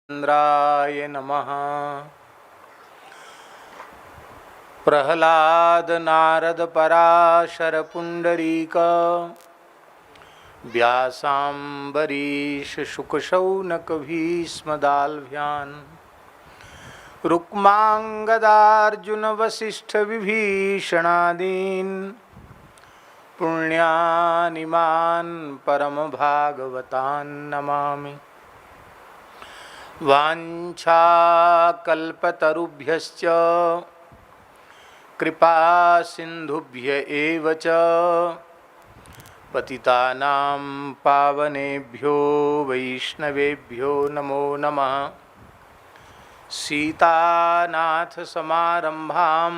इंद्राय नमः। प्रह्लाद नारद पराशर पुंडरीक व्यासाम्बरीश शुक शौनक भीष्म दाल्भ्यान् रुक्मांगदार्जुन वसिष्ठ विभीषणादीन् पुण्यानिमान् परम भागवतान् नमामि। वाञ्छाकल्पतरुभ्यश्च कृपा सिन्धुभ्य एव च पतितानां पावनेभ्यो वैष्णवेभ्यो नमो नमः। सीतानाथ समारंभां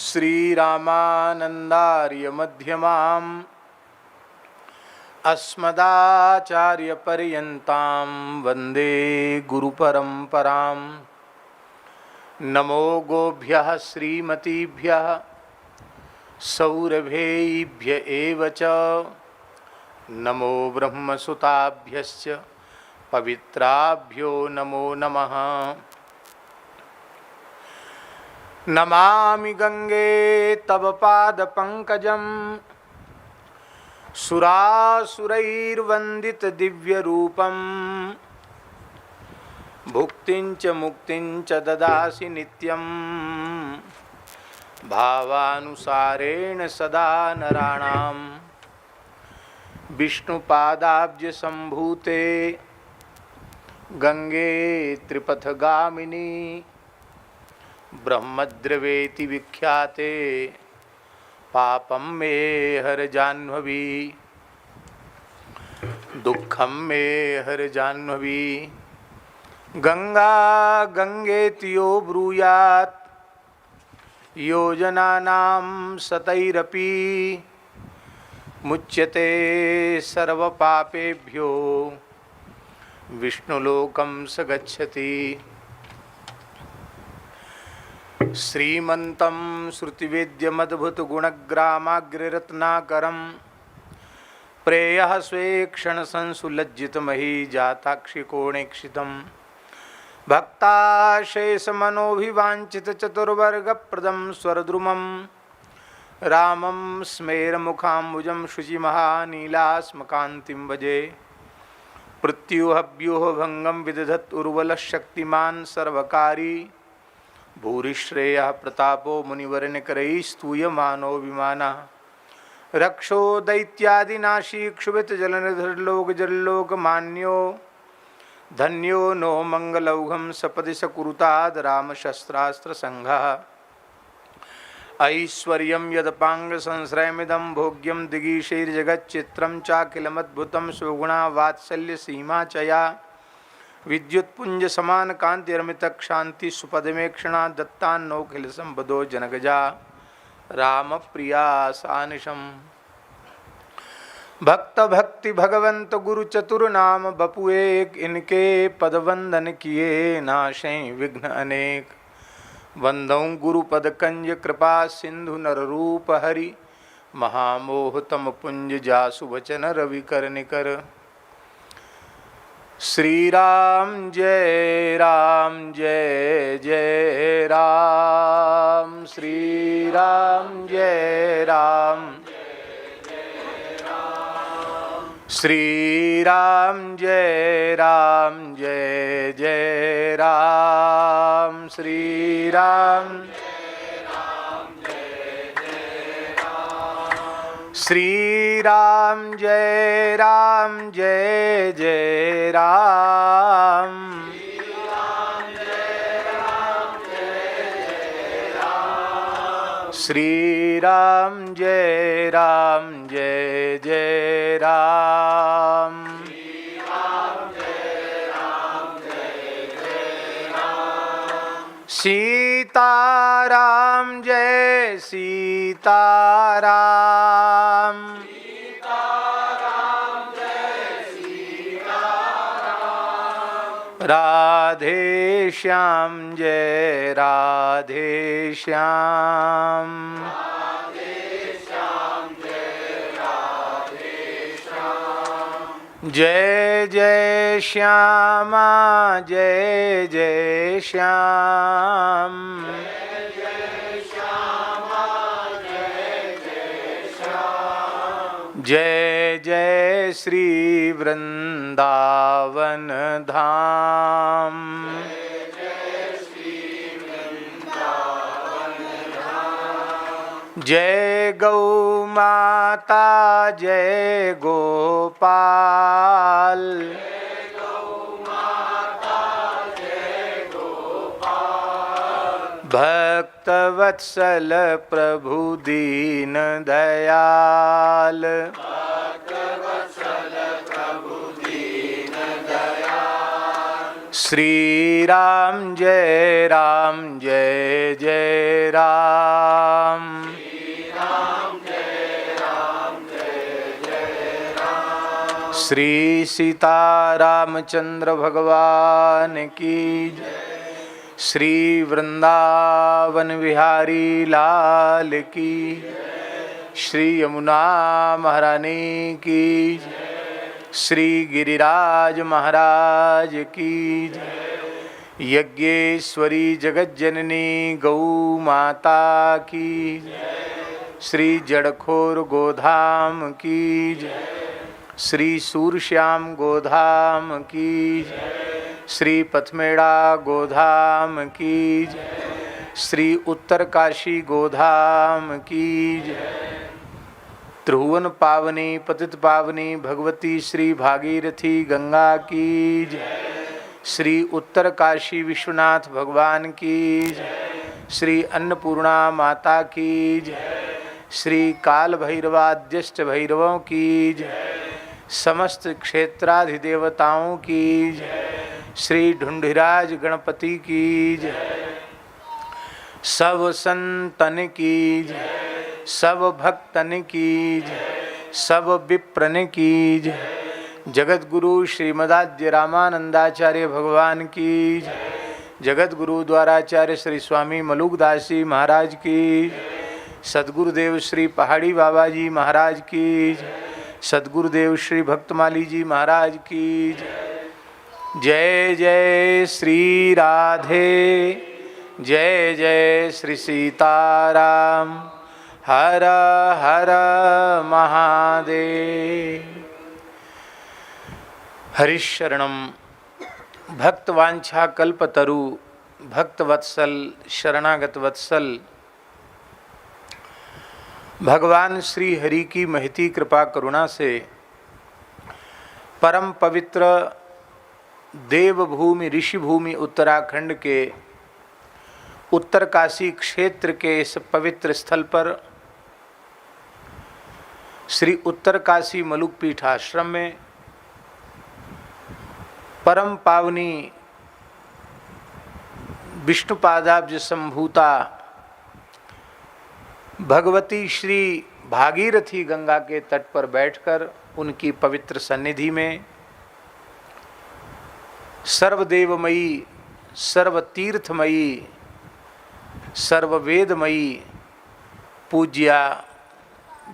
श्रीरामानन्दार्य मध्यमाम् अस्मदाचार्यपर्यन्तां वन्दे गुरुपरम्परां। नमो गोभ्यः श्रीमतीभ्यः सौरभेभ्य एव च नमो ब्रह्मसुताभ्यश्च पवित्राभ्यो नमो नमः। नमामि गंगे तव पादपङ्कजं सुरासुरैर्वन्दित दिव्यरूपं भुक्तिं च मुक्तिं च ददासि नित्यं भावानुसारेण सदा नराणां। विष्णुपादाब्जसम्भूते गंगे त्रिपथगामिनी ब्रह्मद्रवेति विख्याते पापं मे हर जाह्नवी दुःखं मे हर जाह्नवी। गंगा गंगेति यो ब्रूयात् योजनानां शतैरपि मुच्यते सर्वपापेभ्यो विष्णुलोकं स गच्छति। श्रीमन्तं श्रुतिवेद्यमद्भुतगुणग्रामाग्ररत्नाकरं प्रेयः स्वेक्षणसंसुलज्जितमही जाताक्षिकोणेक्षितं भक्ताशेषमनोभिवाञ्छितचतुर्वर्गप्रदं स्वरद्रुमं रामं स्मेरमुखाम्बुजं शुचिमहानीलास्मकान्तिं भजे। पृथ्व्यूहव्यूहभङ्गं विदधत् उर्वलशक्तिमान् सर्वकारी भूरिश्रेयः प्रतापो मुनिवर्यकरैः स्तूयमानो विमानः। रक्षो दैत्यादिनाशी क्षुभितजलनिधर्लोकजल्लोकमान्यो धन्यो नो मंगलौघं सपदि सकुरुताद् रामशस्त्रास्त्रसंघः। ऐश्वर्यं यदपाङ्गसंश्रयमिदं भोग्यं दिगीशैर्जगच्चित्रं चाखिलमद्भुतं स्वगुणा वात्सल्यसीमा च या विद्युत्पुंज समान कांतिरमित क्षांति सुपदमेक्षणा दत्तान्नोखिल संपदो जनगजा राम प्रिया सानिशम। भक्त भक्ति भगवंत गुरु चतुर नाम बपुएक इनके पद वंदन किए नाशें विघ्न अनेक। वंदौ गुरुपद कंज कृपा सिंधु नर रूप हरि महामोहतम पुंज जासु वचन रवि कर निकर। श्री राम जय जय राम श्री राम जय राम श्री राम जय जय राम श्री राम श्री राम जय जय राम श्री राम जय जय राम। सीताराम जय सीताराम राधे श्याम जय राधे श्याम जय जय श्यामा जय जय श्याम, जय जय श्री वृंदावन धाम, जय गौ माता जय गोपाल, भक्त वत्सल प्रभु दीन दयाल, श्री राम जय जय राम, श्री सीता रामचंद्र भगवान की जय, श्री वृंदावन विहारी लाल की, श्री यमुना महारानी की, श्री गिरिराज महाराज की, यज्ञेश्वरी जगज्जननी गौ माता की, श्री जड़खोर गोधाम की, श्री सूरश्याम गोधाम की, श्री पथमेड़ा गोधाम की, श्री उत्तरकाशी गोधाम की, त्रिभुवन पावनी पतित पावनी भगवती श्री भागीरथी गंगा की, श्री उत्तरकाशी विश्वनाथ भगवान की, श्री अन्नपूर्णा माता की, श्री काल भैरवाद्यष्ट भैरवों की, समस्त क्षेत्राधिदेवताओं की, श्री ढूंढिराज गणपति की, सब संतन की, सब भक्तन की, सब विप्रन की, जगत गुरु श्रीमदाद्य रामानंदाचार्य भगवान की, जगत गुरु द्वाराचार्य श्री स्वामी मलुकदास जी महाराज की, सद्गुरुदेव श्री पहाड़ी बाबा जी महाराज की, सद्गुरुदेव श्री भक्तमाली जी महाराज की, जय जय श्री राधे, जय जय श्री सीताराम, हर हर महादेव। हरिशरणम भक्तवांछा कल्पतरु भक्तवत्सल शरणागत वत्सल, भगवान श्री हरि की महती कृपा करुणा से परम पवित्र देवभूमि ऋषिभूमि उत्तराखंड के उत्तरकाशी क्षेत्र के इस पवित्र स्थल पर श्री उत्तरकाशी मलुक पीठ आश्रम में परम पावनी विष्णुपादाब्ज संभूता भगवती श्री भागीरथी गंगा के तट पर बैठकर उनकी पवित्र सन्निधि में सर्वदेवमयी सर्वतीर्थमयी सर्ववेदमयी पूज्या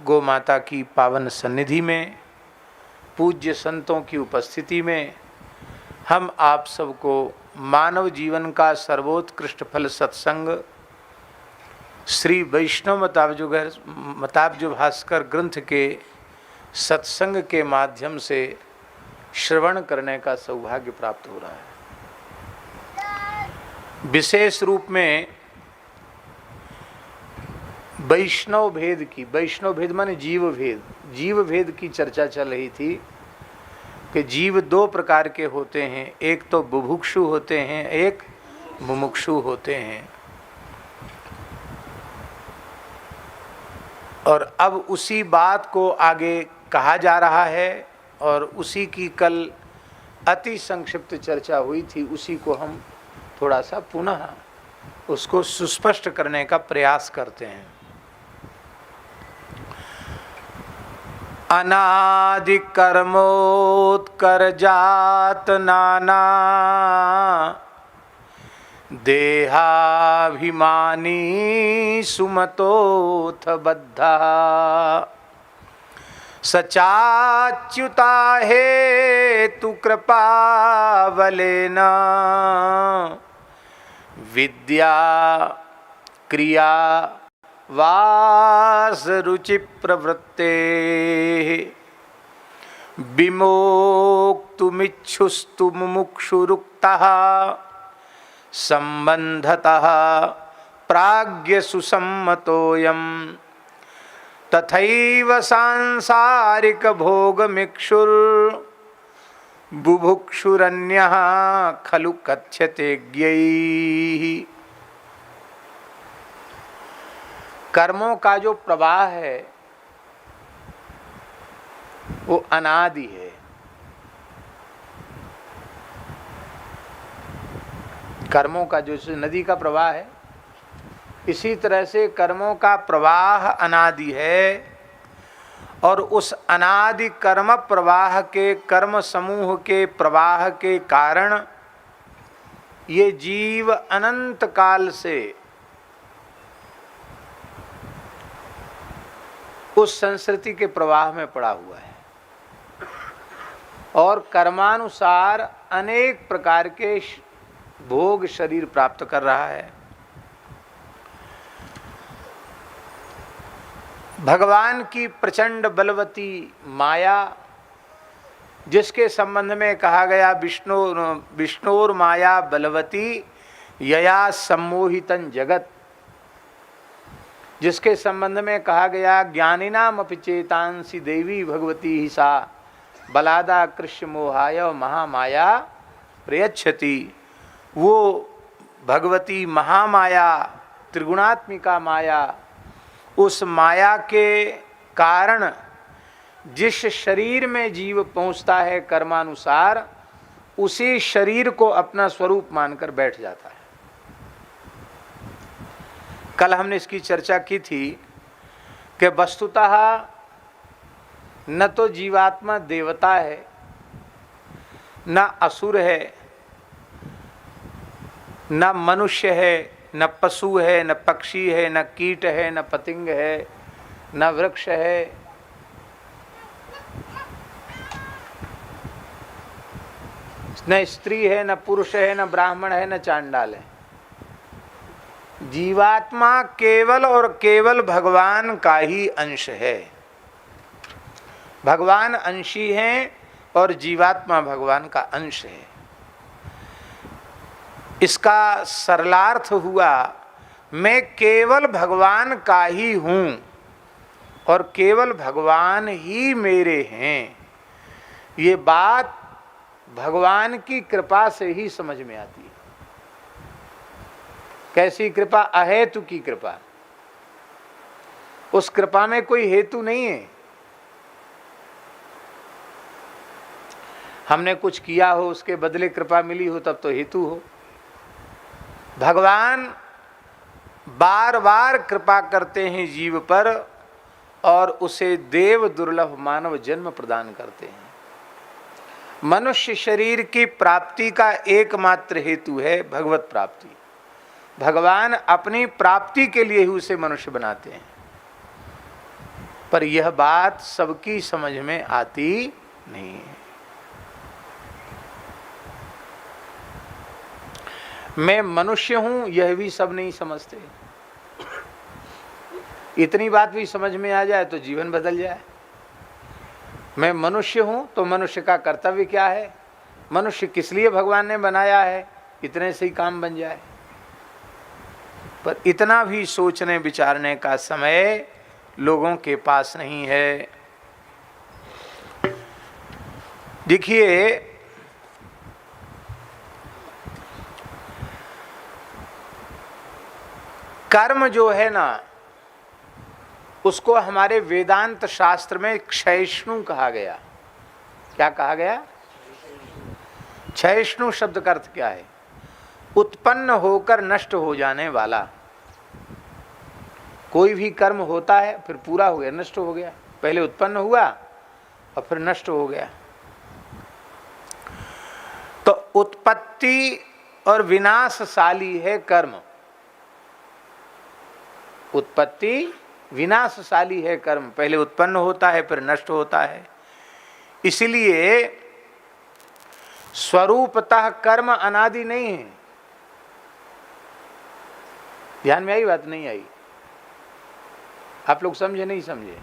गौ माता की पावन सन्निधि में पूज्य संतों की उपस्थिति में हम आप सबको मानव जीवन का सर्वोत्कृष्ट फल सत्संग श्री वैष्णव मताब्ज भास्कर ग्रंथ के सत्संग के माध्यम से श्रवण करने का सौभाग्य प्राप्त हो रहा है। विशेष रूप में वैष्णव भेद माने जीव भेद की चर्चा चल रही थी कि जीव दो प्रकार के होते हैं, एक तो बुभुक्षु होते हैं, एक मुमुक्षु होते हैं। और अब उसी बात को आगे कहा जा रहा है और उसी की कल अति संक्षिप्त चर्चा हुई थी, उसी को हम थोड़ा सा पुनः उसको सुस्पष्ट करने का प्रयास करते हैं। अनादि कर्मोत्कर्जात नाना देहाभिमानी सुमतोऽथ बद्धा सचाच्युता हेतु कृपावलेन विद्या क्रिया वास रुचि प्रवृत्ते विमोक्तुमिच्छुस्तु मुमुक्षुरुक्तः संबंधतः प्राज्ञ सुसम्मतोऽयं तथैव सांसारिक भोगमिक्षुर बुभुक्षुरन्यः खलु कथ्यते ज्ञैः। कर्मों का जो प्रवाह है वो अनादि है। कर्मों का जो नदी का प्रवाह है, इसी तरह से कर्मों का प्रवाह अनादि है। और उस अनादि कर्म प्रवाह के, कर्म समूह के प्रवाह के कारण ये जीव अनंत काल से उस संस्कृति के प्रवाह में पड़ा हुआ है और कर्मानुसार अनेक प्रकार के भोग शरीर प्राप्त कर रहा है। भगवान की प्रचंड बलवती माया, जिसके संबंध में कहा गया विष्णोर माया बलवती यया सम्मोहितं जगत, जिसके संबंध में कहा गया ज्ञानिनाम अपि चेतांसि देवी भगवती ही सा बलादा कृष्ण मोहाय महामाया प्रयच्छति। वो भगवती महामाया, त्रिगुणात्मिका माया, उस माया के कारण जिस शरीर में जीव पहुंचता है कर्मानुसार, उसी शरीर को अपना स्वरूप मानकर बैठ जाता है। कल हमने इसकी चर्चा की थी कि वस्तुतः न तो जीवात्मा देवता है, न असुर है, न मनुष्य है, न पशु है, न पक्षी है, न कीट है, न पतंग है, न वृक्ष है, न स्त्री है, न पुरुष है, न ब्राह्मण है, न चांडाल है। जीवात्मा केवल और केवल भगवान का ही अंश है। भगवान अंशी हैं और जीवात्मा भगवान का अंश है। इसका सरलार्थ हुआ, मैं केवल भगवान का ही हूँ और केवल भगवान ही मेरे हैं। ये बात भगवान की कृपा से ही समझ में आती है। कैसी कृपा? अहेतु की कृपा। उस कृपा में कोई हेतु नहीं है। हमने कुछ किया हो, उसके बदले कृपा मिली हो, तब तो हेतु हो। भगवान बार बार कृपा करते हैं जीव पर और उसे देव दुर्लभ मानव जन्म प्रदान करते हैं। मनुष्य शरीर की प्राप्ति का एकमात्र हेतु है भगवत प्राप्ति। भगवान अपनी प्राप्ति के लिए ही उसे मनुष्य बनाते हैं, पर यह बात सबकी समझ में आती नहीं है। मैं मनुष्य हूं यह भी सब नहीं समझते। इतनी बात भी समझ में आ जाए तो जीवन बदल जाए। मैं मनुष्य हूं तो मनुष्य का कर्तव्य क्या है, मनुष्य किस लिए भगवान ने बनाया है, इतने से ही काम बन जाए। पर इतना भी सोचने विचारने का समय लोगों के पास नहीं है। देखिए, कर्म जो है ना, उसको हमारे वेदांत शास्त्र में क्षयिष्णु कहा गया। क्या कहा गया? क्षयिष्णु शब्द का अर्थ क्या है? उत्पन्न होकर नष्ट हो जाने वाला। कोई भी कर्म होता है फिर पूरा हो गया, नष्ट हो गया। पहले उत्पन्न हुआ और फिर नष्ट हो गया। तो उत्पत्ति और विनाशशाली है कर्म। उत्पत्ति विनाशशाली है कर्म, पहले उत्पन्न होता है फिर नष्ट होता है। इसलिए स्वरूपतः कर्म अनादि नहीं है। ध्यान में आई बात? नहीं आई? आप लोग समझे नहीं समझे?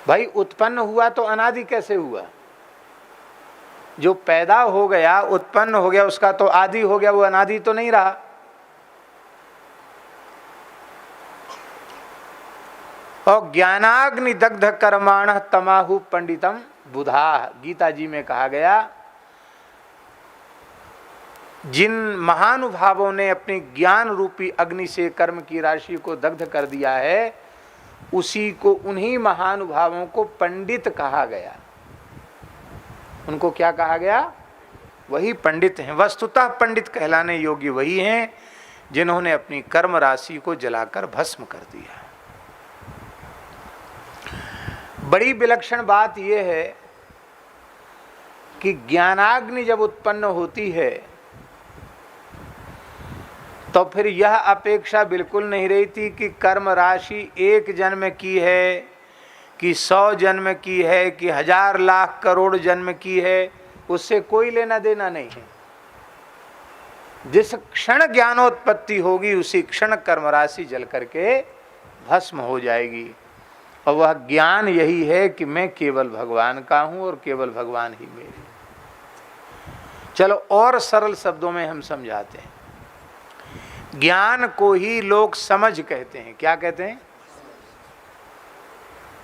भाई उत्पन्न हुआ तो अनादि कैसे हुआ? जो पैदा हो गया, उत्पन्न हो गया, उसका तो आदि हो गया, वो अनादि तो नहीं रहा। और ज्ञानाग्नि दग्ध कर्माण तमाहु पंडितम बुधा, गीता जी में कहा गया, जिन महानुभावों ने अपनी ज्ञान रूपी अग्नि से कर्म की राशि को दग्ध कर दिया है, उसी को, उन्हीं महानुभावों को पंडित कहा गया। उनको क्या कहा गया? वही पंडित हैं। वस्तुतः पंडित कहलाने योग्य वही हैं जिन्होंने अपनी कर्म राशि को जलाकर भस्म कर दिया। बड़ी विलक्षण बात यह है कि ज्ञानाग्नि जब उत्पन्न होती है तो फिर यह अपेक्षा बिल्कुल नहीं रहती कि कर्म राशि 1 जन्म की है कि 100 जन्म की है कि 1000 लाख करोड़ जन्म की है, उससे कोई लेना देना नहीं है। जिस क्षण ज्ञानोत्पत्ति होगी उसी क्षण कर्म राशि जल करके भस्म हो जाएगी। और वह ज्ञान यही है कि मैं केवल भगवान का हूं और केवल भगवान ही मेरे। चलो और सरल शब्दों में हम समझाते हैं। ज्ञान को ही लोग समझ कहते हैं। क्या कहते हैं?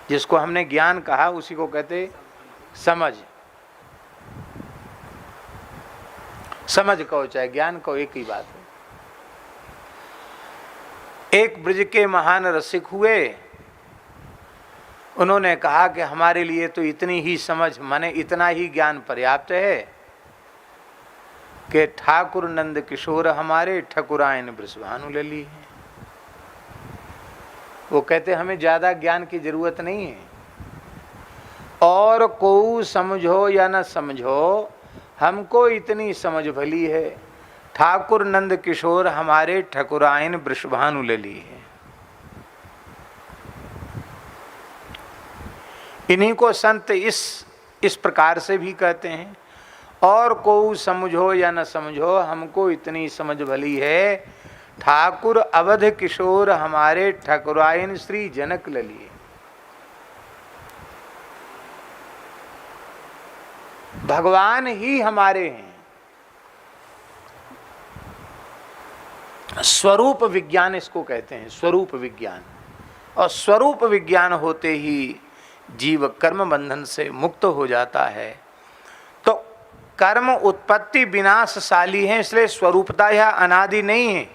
जिसको हमने ज्ञान कहा उसी को कहते समझ। समझ कहो चाहे ज्ञान कहो, एक ही बात है। एक ब्रज के महान रसिक हुए, उन्होंने कहा कि हमारे लिए तो इतनी ही समझ, माने इतना ही ज्ञान पर्याप्त है कि ठाकुर नंद किशोर हमारे ठकुरायन वृषभानु लली है। वो कहते हमें ज्यादा ज्ञान की जरूरत नहीं है, और को समझो या न समझो, हमको इतनी समझ भली है, ठाकुर नंद किशोर हमारे ठकुरायन वृषभानु लली है। इन्हीं को संत इस प्रकार से भी कहते हैं, और को समझो या न समझो, हमको इतनी समझ भली है, ठाकुर अवध किशोर हमारे ठकुरायन श्री जनक ललिए। भगवान ही हमारे हैं। स्वरूप विज्ञान इसको कहते हैं, स्वरूप विज्ञान। और स्वरूप विज्ञान होते ही जीव कर्म बंधन से मुक्त हो जाता है। तो कर्म उत्पत्ति विनाशशाली है, इसलिए स्वरूपता यह अनादि नहीं है,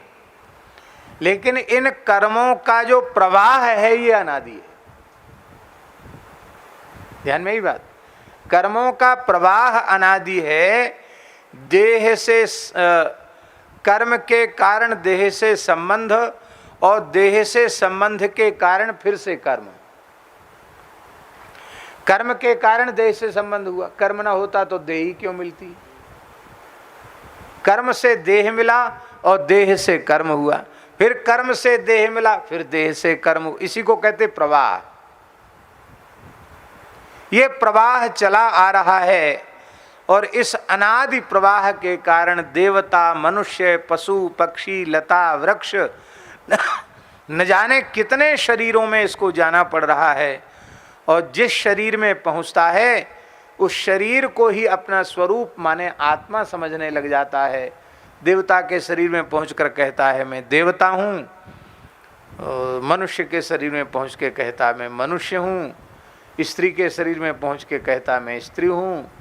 लेकिन इन कर्मों का जो प्रवाह है ये अनादि है। ध्यान में ही बात, कर्मों का प्रवाह अनादि है। देह से कर्म के कारण देह से संबंध, और देह से संबंध के कारण फिर से कर्म। कर्म के कारण देह से संबंध हुआ, कर्म ना होता तो देह ही क्यों मिलती। कर्म से देह मिला और देह से कर्म हुआ, फिर कर्म से देह मिला, फिर देह से कर्म। इसी को कहते प्रवाह। ये प्रवाह चला आ रहा है, और इस अनादि प्रवाह के कारण देवता, मनुष्य, पशु, पक्षी, लता, वृक्ष न जाने कितने शरीरों में इसको जाना पड़ रहा है। और जिस शरीर में पहुंचता है उस शरीर को ही अपना स्वरूप माने आत्मा समझने लग जाता है। देवता के शरीर में पहुंचकर कहता है मैं देवता हूँ, मनुष्य के शरीर में पहुंच के कहता मैं मनुष्य हूँ, स्त्री के शरीर में पहुंच के कहता मैं स्त्री हूँ,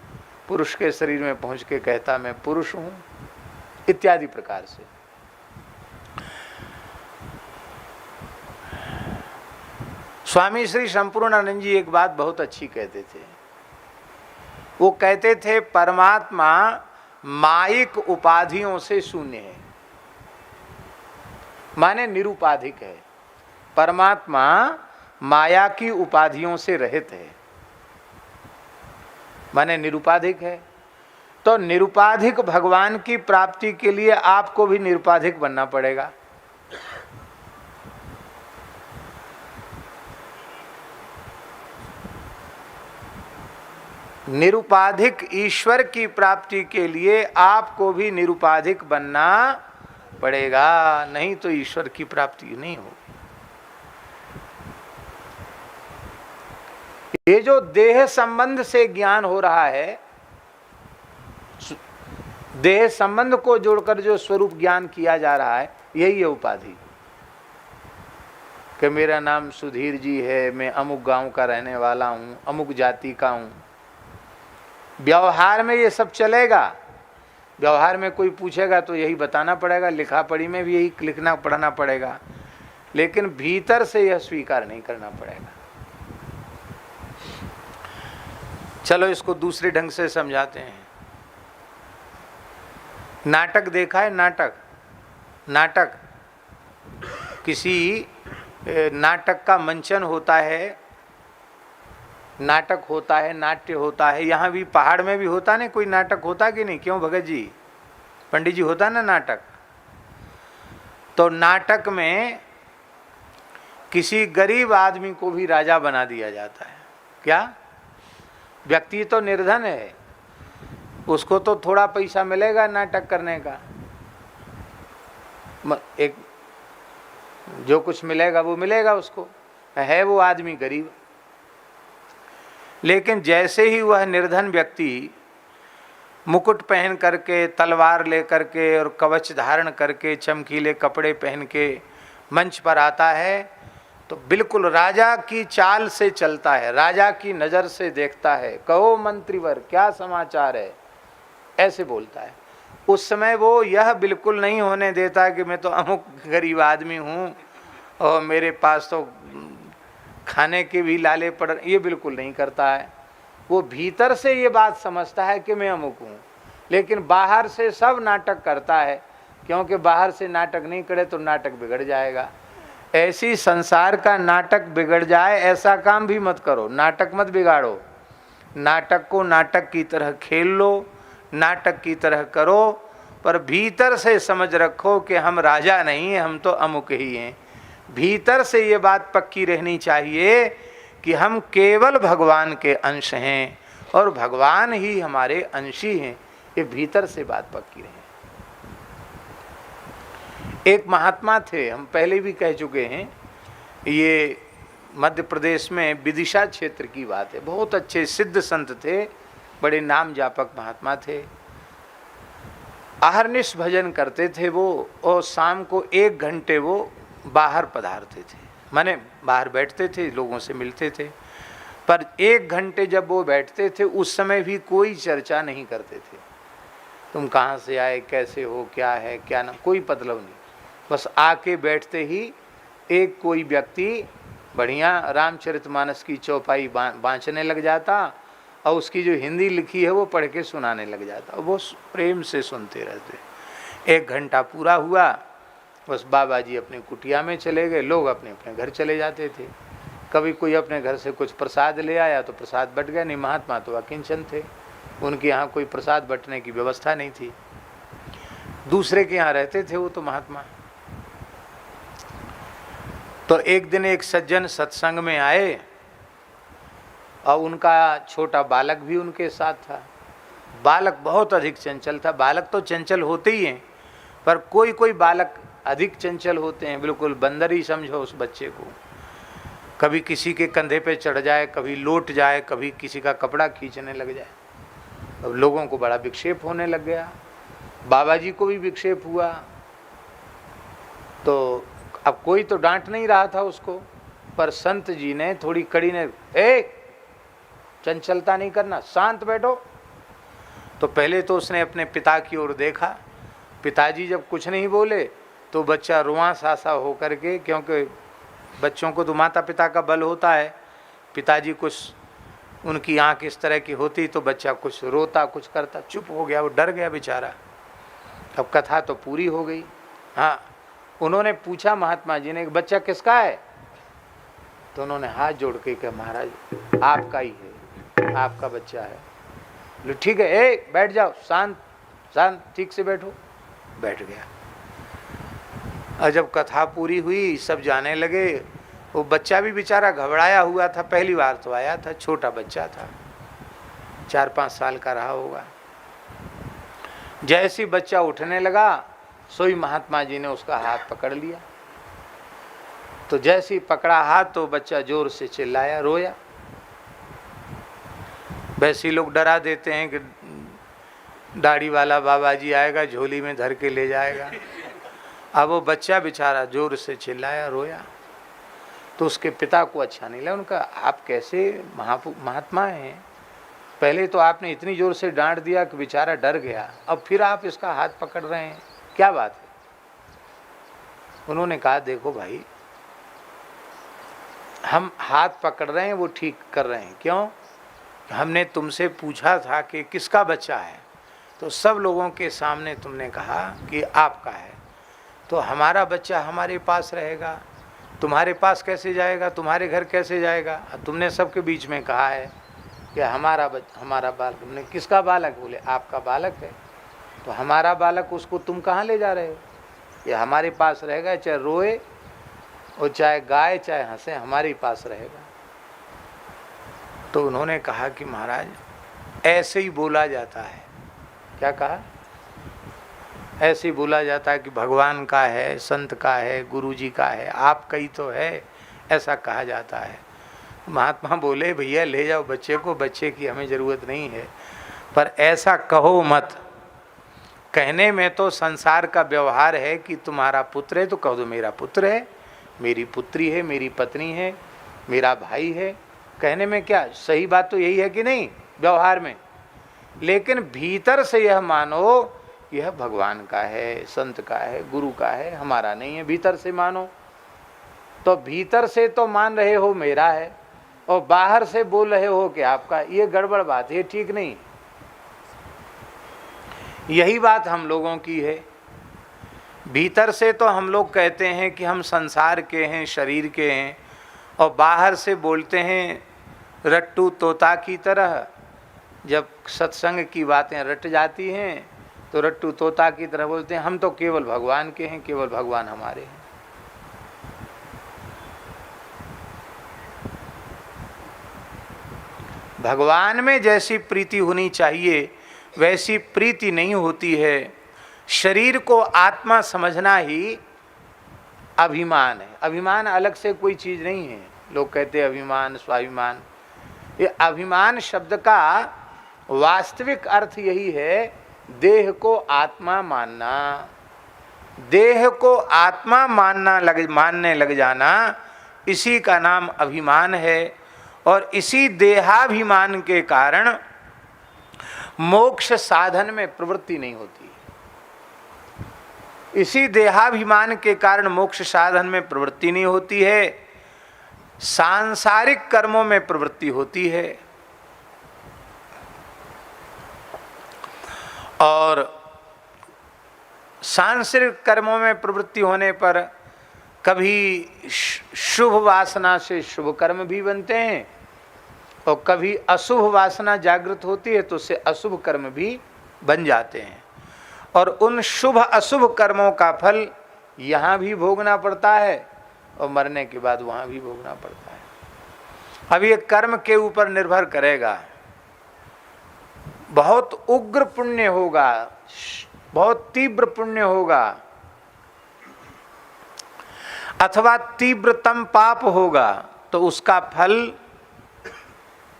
पुरुष के शरीर में पहुंच के कहता मैं पुरुष हूँ, इत्यादि प्रकार से। स्वामी श्री संपूर्णानंद जी एक बात बहुत अच्छी कहते थे। वो कहते थे परमात्मा मायिक उपाधियों से शून्य है, माने निरुपाधिक है। परमात्मा माया की उपाधियों से रहित है, माने निरुपाधिक है। तो निरुपाधिक भगवान की प्राप्ति के लिए आपको भी निरुपाधिक बनना पड़ेगा। निरुपाधिक ईश्वर की प्राप्ति के लिए आपको भी निरुपाधिक बनना पड़ेगा, नहीं तो ईश्वर की प्राप्ति नहीं होगी। ये जो देह संबंध से ज्ञान हो रहा है, देह संबंध को जोड़कर जो स्वरूप ज्ञान किया जा रहा है, यही है उपाधि। कि मेरा नाम सुधीर जी है, मैं अमुक गांव का रहने वाला हूं, अमुक जाति का हूं। व्यवहार में ये सब चलेगा, व्यवहार में कोई पूछेगा तो यही बताना पड़ेगा, लिखा पढ़ी में भी यही लिखना पढ़ना पड़ेगा, लेकिन भीतर से यह स्वीकार नहीं करना पड़ेगा। चलो इसको दूसरे ढंग से समझाते हैं। नाटक देखा है? नाटक किसी नाटक का मंचन होता है, नाटक होता है, नाट्य होता है। यहाँ भी पहाड़ में भी होता नहीं कोई नाटक, होता कि नहीं? क्यों भगत जी, पंडित जी, होता ना नाटक? तो नाटक में किसी गरीब आदमी को भी राजा बना दिया जाता है। क्या? व्यक्ति तो निर्धन है, उसको तो थोड़ा पैसा मिलेगा नाटक करने का, एक जो कुछ मिलेगा वो मिलेगा उसको, है वो आदमी गरीब। लेकिन जैसे ही वह निर्धन व्यक्ति मुकुट पहन करके, तलवार ले करके और कवच धारण करके, चमकीले कपड़े पहन के मंच पर आता है, तो बिल्कुल राजा की चाल से चलता है, राजा की नज़र से देखता है। कहो मंत्रीवर क्या समाचार है, ऐसे बोलता है। उस समय वो यह बिल्कुल नहीं होने देता कि मैं तो अमुक गरीब आदमी हूँ और मेरे पास तो खाने के भी लाले पड़, ये बिल्कुल नहीं करता है। वो भीतर से ये बात समझता है कि मैं अमुक हूँ, लेकिन बाहर से सब नाटक करता है, क्योंकि बाहर से नाटक नहीं करे तो नाटक बिगड़ जाएगा। ऐसी संसार का नाटक बिगड़ जाए ऐसा काम भी मत करो, नाटक मत बिगाड़ो। नाटक को नाटक की तरह खेल लो, नाटक की तरह करो, पर भीतर से समझ रखो कि हम राजा नहीं हैं, हम तो अमुक ही हैं। भीतर से ये बात पक्की रहनी चाहिए कि हम केवल भगवान के अंश हैं और भगवान ही हमारे अंशी हैं। ये भीतर से बात पक्की रहे। एक महात्मा थे, हम पहले भी कह चुके हैं, ये मध्य प्रदेश में विदिशा क्षेत्र की बात है। बहुत अच्छे सिद्ध संत थे, बड़े नाम जापक महात्मा थे। अहरनिश भजन करते थे वो, और शाम को 1 घंटे वो बाहर पधारते थे, माने बाहर बैठते थे, लोगों से मिलते थे। पर 1 घंटे जब वो बैठते थे उस समय भी कोई चर्चा नहीं करते थे। तुम कहाँ से आए, कैसे हो, क्या है क्या ना, कोई मतलब नहीं। बस आके बैठते ही एक कोई व्यक्ति बढ़िया रामचरितमानस की चौपाई बाँचने लग जाता और उसकी जो हिंदी लिखी है वो पढ़ के सुनाने लग जाता, वो प्रेम से सुनते रहते। 1 घंटा पूरा हुआ, बस बाबा जी अपनी कुटिया में चले गए, लोग अपने अपने घर चले जाते थे। कभी कोई अपने घर से कुछ प्रसाद ले आया तो प्रसाद बट गया, नहीं महात्मा तो अकिंचन थे, उनके यहाँ कोई प्रसाद बटने की व्यवस्था नहीं थी, दूसरे के यहाँ रहते थे वो तो महात्मा। तो एक दिन एक सज्जन सत्संग में आए और उनका छोटा बालक भी उनके साथ था। बालक बहुत अधिक चंचल था, बालक तो चंचल होते ही हैं, पर कोई कोई बालक अधिक चंचल होते हैं, बिल्कुल बंदर ही समझो उस बच्चे को। कभी किसी के कंधे पे चढ़ जाए, कभी लौट जाए, कभी किसी का कपड़ा खींचने लग जाए। अब लोगों को बड़ा विक्षेप होने लग गया, बाबा जी को भी विक्षेप हुआ। तो अब कोई तो डांट नहीं रहा था उसको, पर संत जी ने थोड़ी कड़ी ने, चंचलता नहीं करना, शांत बैठो। तो पहले तो उसने अपने पिता की ओर देखा, पिताजी जब कुछ नहीं बोले तो बच्चा रुआ सासा हो करके, क्योंकि बच्चों को तो माता पिता का बल होता है, पिताजी कुछ उनकी आंख इस तरह की होती तो बच्चा कुछ रोता कुछ करता, चुप हो गया, वो डर गया बेचारा। अब कथा तो पूरी हो गई। हाँ, उन्होंने पूछा महात्मा जी ने, बच्चा किसका है? तो उन्होंने हाथ जोड़ के कहा, महाराज आपका ही है, आपका बच्चा है। लो ठीक है, बैठ जाओ, शांत शांत, ठीक से बैठो। बैठ गया। और जब कथा पूरी हुई, सब जाने लगे, वो बच्चा भी बेचारा घबराया हुआ था, पहली बार तो आया था, छोटा बच्चा था। 4-5 साल का रहा होगा। जैसे ही बच्चा उठने लगा, सोई महात्मा जी ने उसका हाथ पकड़ लिया। तो जैसे ही पकड़ा हाथ तो बच्चा जोर से चिल्लाया, रोया। वैसे ही लोग डरा देते हैं कि दाढ़ी वाला बाबा जी आएगा, झोली में धर के ले जाएगा। अब वो बच्चा बेचारा जोर से चिल्लाया, रोया। तो उसके पिता को अच्छा नहीं लगा। उनका, आप कैसे महात्मा हैं, पहले तो आपने इतनी जोर से डांट दिया कि बेचारा डर गया, अब फिर आप इसका हाथ पकड़ रहे हैं, क्या बात है। उन्होंने कहा, देखो भाई, हम हाथ पकड़ रहे हैं वो ठीक कर रहे हैं। क्यों? हमने तुमसे पूछा था कि किसका बच्चा है, तो सब लोगों के सामने तुमने कहा कि आपका है, तो हमारा बच्चा हमारे पास रहेगा, तुम्हारे पास कैसे जाएगा, तुम्हारे घर कैसे जाएगा। तुमने सबके बीच में कहा है कि हमारा बालक। तुमने किसका बालक? बोले आपका बालक है। तो हमारा बालक, उसको तुम कहाँ ले जा रहे हो? ये हमारे पास रहेगा, चाहे रोए और चाहे गाए चाहे हंसे, हमारे पास रहेगा। तो उन्होंने कहा कि महाराज, ऐसे ही बोला जाता है। क्या कहा? ऐसे ही बोला जाता है कि भगवान का है, संत का है, गुरु जी का है, आपका ही तो है, ऐसा कहा जाता है। महात्मा बोले, भैया ले जाओ बच्चे को, बच्चे की हमें ज़रूरत नहीं है, पर ऐसा कहो मत। कहने में तो संसार का व्यवहार है कि तुम्हारा पुत्र है तो कह दो मेरा पुत्र है, मेरी पुत्री है, मेरी पत्नी है, मेरा भाई है। कहने में क्या, सही बात तो यही है कि नहीं व्यवहार में। लेकिन भीतर से यह मानो यह भगवान का है, संत का है, गुरु का है, हमारा नहीं है। भीतर से मानो। तो भीतर से तो मान रहे हो मेरा है, और बाहर से बोल रहे हो कि आपका। ये गड़बड़ बात है, ठीक नहीं। यही बात हम लोगों की है। भीतर से तो हम लोग कहते हैं कि हम संसार के हैं, शरीर के हैं, और बाहर से बोलते हैं रट्टू तोता की तरह। जब सत्संग की बातें रट जाती हैं तो रट्टू तोता की तरह बोलते हैं, हम तो केवल भगवान के हैं, केवल भगवान हमारे हैं। भगवान में जैसी प्रीति होनी चाहिए वैसी प्रीति नहीं होती है। शरीर को आत्मा समझना ही अभिमान है। अभिमान अलग से कोई चीज़ नहीं है। लोग कहते हैं अभिमान, स्वाभिमान। ये अभिमान शब्द का वास्तविक अर्थ यही है, देह को आत्मा मानना। देह को आत्मा मानने लग जाना, इसी का नाम अभिमान है। और इसी देहाभिमान के कारण मोक्ष साधन में प्रवृत्ति नहीं होती। इसी देहाभिमान के कारण मोक्ष साधन में प्रवृत्ति नहीं होती है, सांसारिक कर्मों में प्रवृत्ति होती है। और सांसारिक कर्मों में प्रवृत्ति होने पर कभी शुभ वासना से शुभ कर्म भी बनते हैं, और कभी अशुभ वासना जागृत होती है तो उससे अशुभ कर्म भी बन जाते हैं। और उन शुभ अशुभ कर्मों का फल यहाँ भी भोगना पड़ता है और मरने के बाद वहाँ भी भोगना पड़ता है। अब ये कर्म के ऊपर निर्भर करेगा। बहुत उग्र पुण्य होगा, बहुत तीव्र पुण्य होगा, अथवा तीव्रतम पाप होगा, तो उसका फल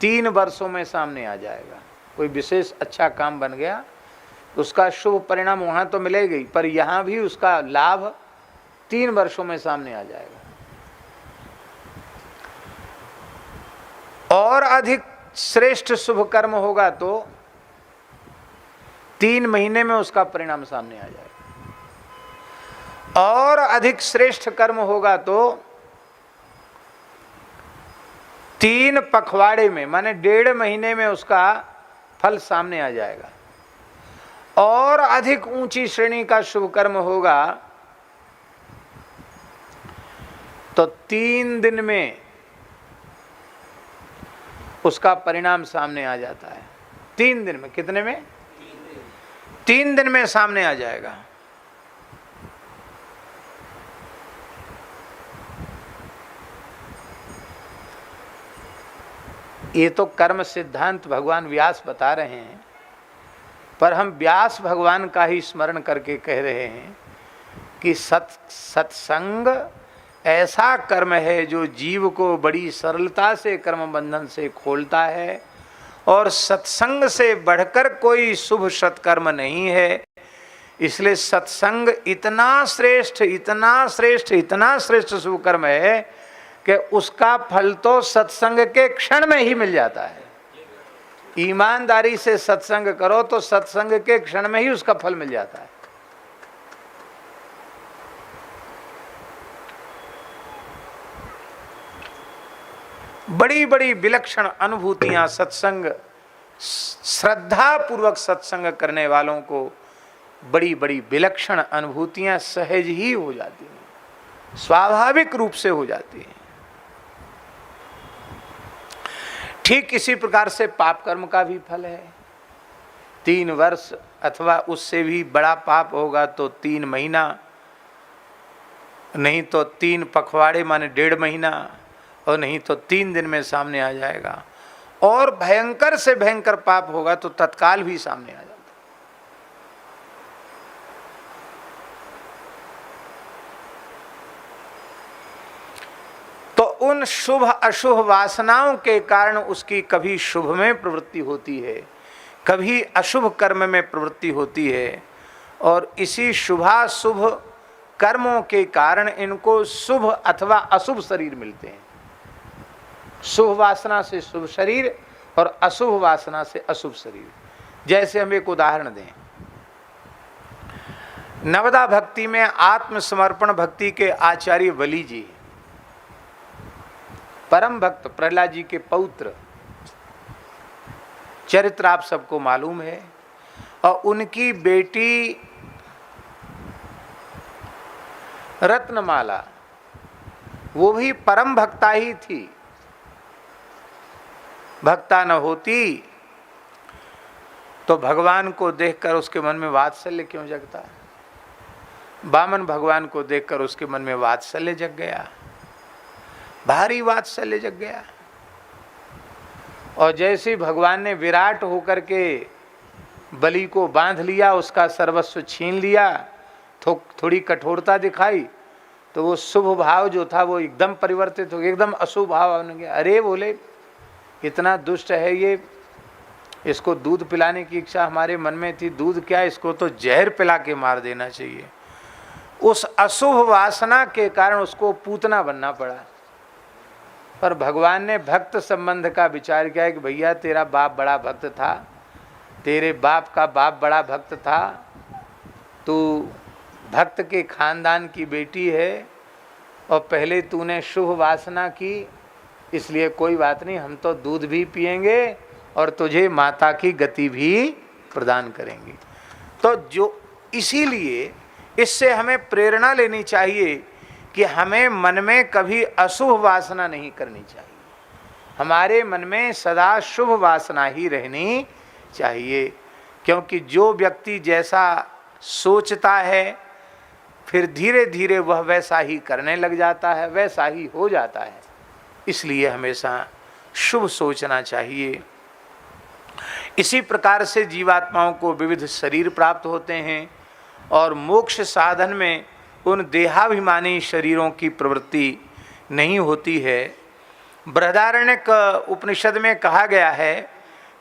3 वर्षों में सामने आ जाएगा। कोई विशेष अच्छा काम बन गया, उसका शुभ परिणाम वहाँ तो मिलेगा ही, पर यहाँ भी उसका लाभ 3 वर्षों में सामने आ जाएगा। और अधिक श्रेष्ठ शुभ कर्म होगा तो 3 महीने में उसका परिणाम सामने आ जाएगा। और अधिक श्रेष्ठ कर्म होगा तो 3 पखवाड़े में, माने 1.5 महीने में उसका फल सामने आ जाएगा। और अधिक ऊंची श्रेणी का शुभ कर्म होगा तो 3 दिन में उसका परिणाम सामने आ जाता है। 3 दिन में, कितने में? 3 दिन में सामने आ जाएगा। ये तो कर्म सिद्धांत भगवान व्यास बता रहे हैं, पर हम व्यास भगवान का ही स्मरण करके कह रहे हैं कि सत्संग ऐसा कर्म है जो जीव को बड़ी सरलता से कर्म बंधन से खोलता है, और सत्संग से बढ़कर कोई शुभ सत्कर्म नहीं है। इसलिए सत्संग इतना श्रेष्ठ, इतना श्रेष्ठ, इतना श्रेष्ठ शुभ कर्म है कि उसका फल तो सत्संग के क्षण में ही मिल जाता है। ईमानदारी से सत्संग करो तो सत्संग के क्षण में ही उसका फल मिल जाता है। बड़ी बड़ी विलक्षण अनुभूतियां सत्संग, श्रद्धा पूर्वक सत्संग करने वालों को बड़ी बड़ी विलक्षण अनुभूतियां सहज ही हो जाती हैं, स्वाभाविक रूप से हो जाती हैं। ठीक इसी प्रकार से पाप कर्म का भी फल है। 3 वर्ष अथवा उससे भी बड़ा पाप होगा तो 3 महीना, नहीं तो 3 पखवाड़े माने 1.5 महीना, और नहीं तो 3 दिन में सामने आ जाएगा। और भयंकर से भयंकर पाप होगा तो तत्काल भी सामने आ जाता। तो उन शुभ अशुभ वासनाओं के कारण उसकी कभी शुभ में प्रवृत्ति होती है, कभी अशुभ कर्म में प्रवृत्ति होती है, और इसी शुभाशुभ कर्मों के कारण इनको शुभ अथवा अशुभ शरीर मिलते हैं। शुभ वासना से शुभ शरीर और अशुभ वासना से अशुभ शरीर। जैसे हम एक उदाहरण दें, नवदा भक्ति में आत्मसमर्पण भक्ति के आचार्य बलि जी, परम भक्त प्रहलाद जी के पौत्र, चरित्र आप सबको मालूम है। और उनकी बेटी रत्नमाला, वो भी परम भक्ता ही थी। भक्ता न होती तो भगवान को देखकर उसके मन में वात्सल्य क्यों जगता? वामन भगवान को देखकर उसके मन में वात्सल्य जग गया, भारी वात्सल्य जग गया। और जैसे भगवान ने विराट होकर के बलि को बांध लिया, उसका सर्वस्व छीन लिया, थोड़ी कठोरता दिखाई, तो वो शुभ भाव जो था वो एकदम परिवर्तित हो गया, एकदम अशुभ भाव बन गया। अरे बोले, इतना दुष्ट है ये, इसको दूध पिलाने की इच्छा हमारे मन में थी, दूध क्या, इसको तो जहर पिला के मार देना चाहिए। उस अशुभ वासना के कारण उसको पूतना बनना पड़ा। पर भगवान ने भक्त संबंध का विचार किया कि भैया तेरा बाप बड़ा भक्त था, तेरे बाप का बाप बड़ा भक्त था, तू भक्त के खानदान की बेटी है, और पहले तूने शुभ वासना की, इसलिए कोई बात नहीं, हम तो दूध भी पिएंगे और तुझे माता की गति भी प्रदान करेंगे। तो जो इसीलिए इससे हमें प्रेरणा लेनी चाहिए कि हमें मन में कभी अशुभ वासना नहीं करनी चाहिए, हमारे मन में सदा शुभ वासना ही रहनी चाहिए। क्योंकि जो व्यक्ति जैसा सोचता है फिर धीरे धीरे वह वैसा ही करने लग जाता है, वैसा ही हो जाता है। इसलिए हमेशा शुभ सोचना चाहिए। इसी प्रकार से जीवात्माओं को विविध शरीर प्राप्त होते हैं, और मोक्ष साधन में उन देहाभिमानी शरीरों की प्रवृत्ति नहीं होती है। बृहदारण्यक उपनिषद में कहा गया है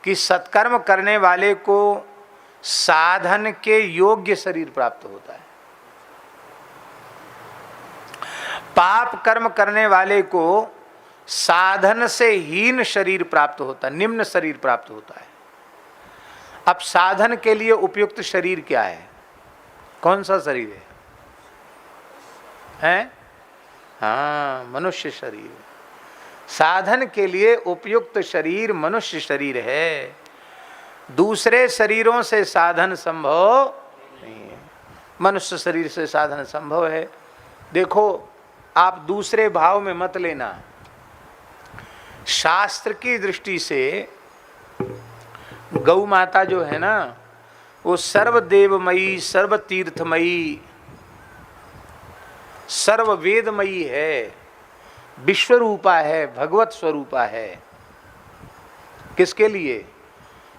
कि सत्कर्म करने वाले को साधन के योग्य शरीर प्राप्त होता है, पाप कर्म करने वाले को साधन से हीन शरीर प्राप्त होता है, निम्न शरीर प्राप्त होता है। अब साधन के लिए उपयुक्त शरीर क्या है? कौन सा शरीर है? हाँ, मनुष्य शरीर। साधन के लिए उपयुक्त शरीर मनुष्य शरीर है। दूसरे शरीरों से साधन संभव नहीं है, मनुष्य शरीर से साधन संभव है। देखो, आप दूसरे भाव में मत लेना। शास्त्र की दृष्टि से गौ माता जो है ना, वो सर्वदेवमयी, सर्वतीर्थमयी, सर्ववेदमयी है, विश्वरूपा है, भगवत स्वरूपा है। किसके लिए?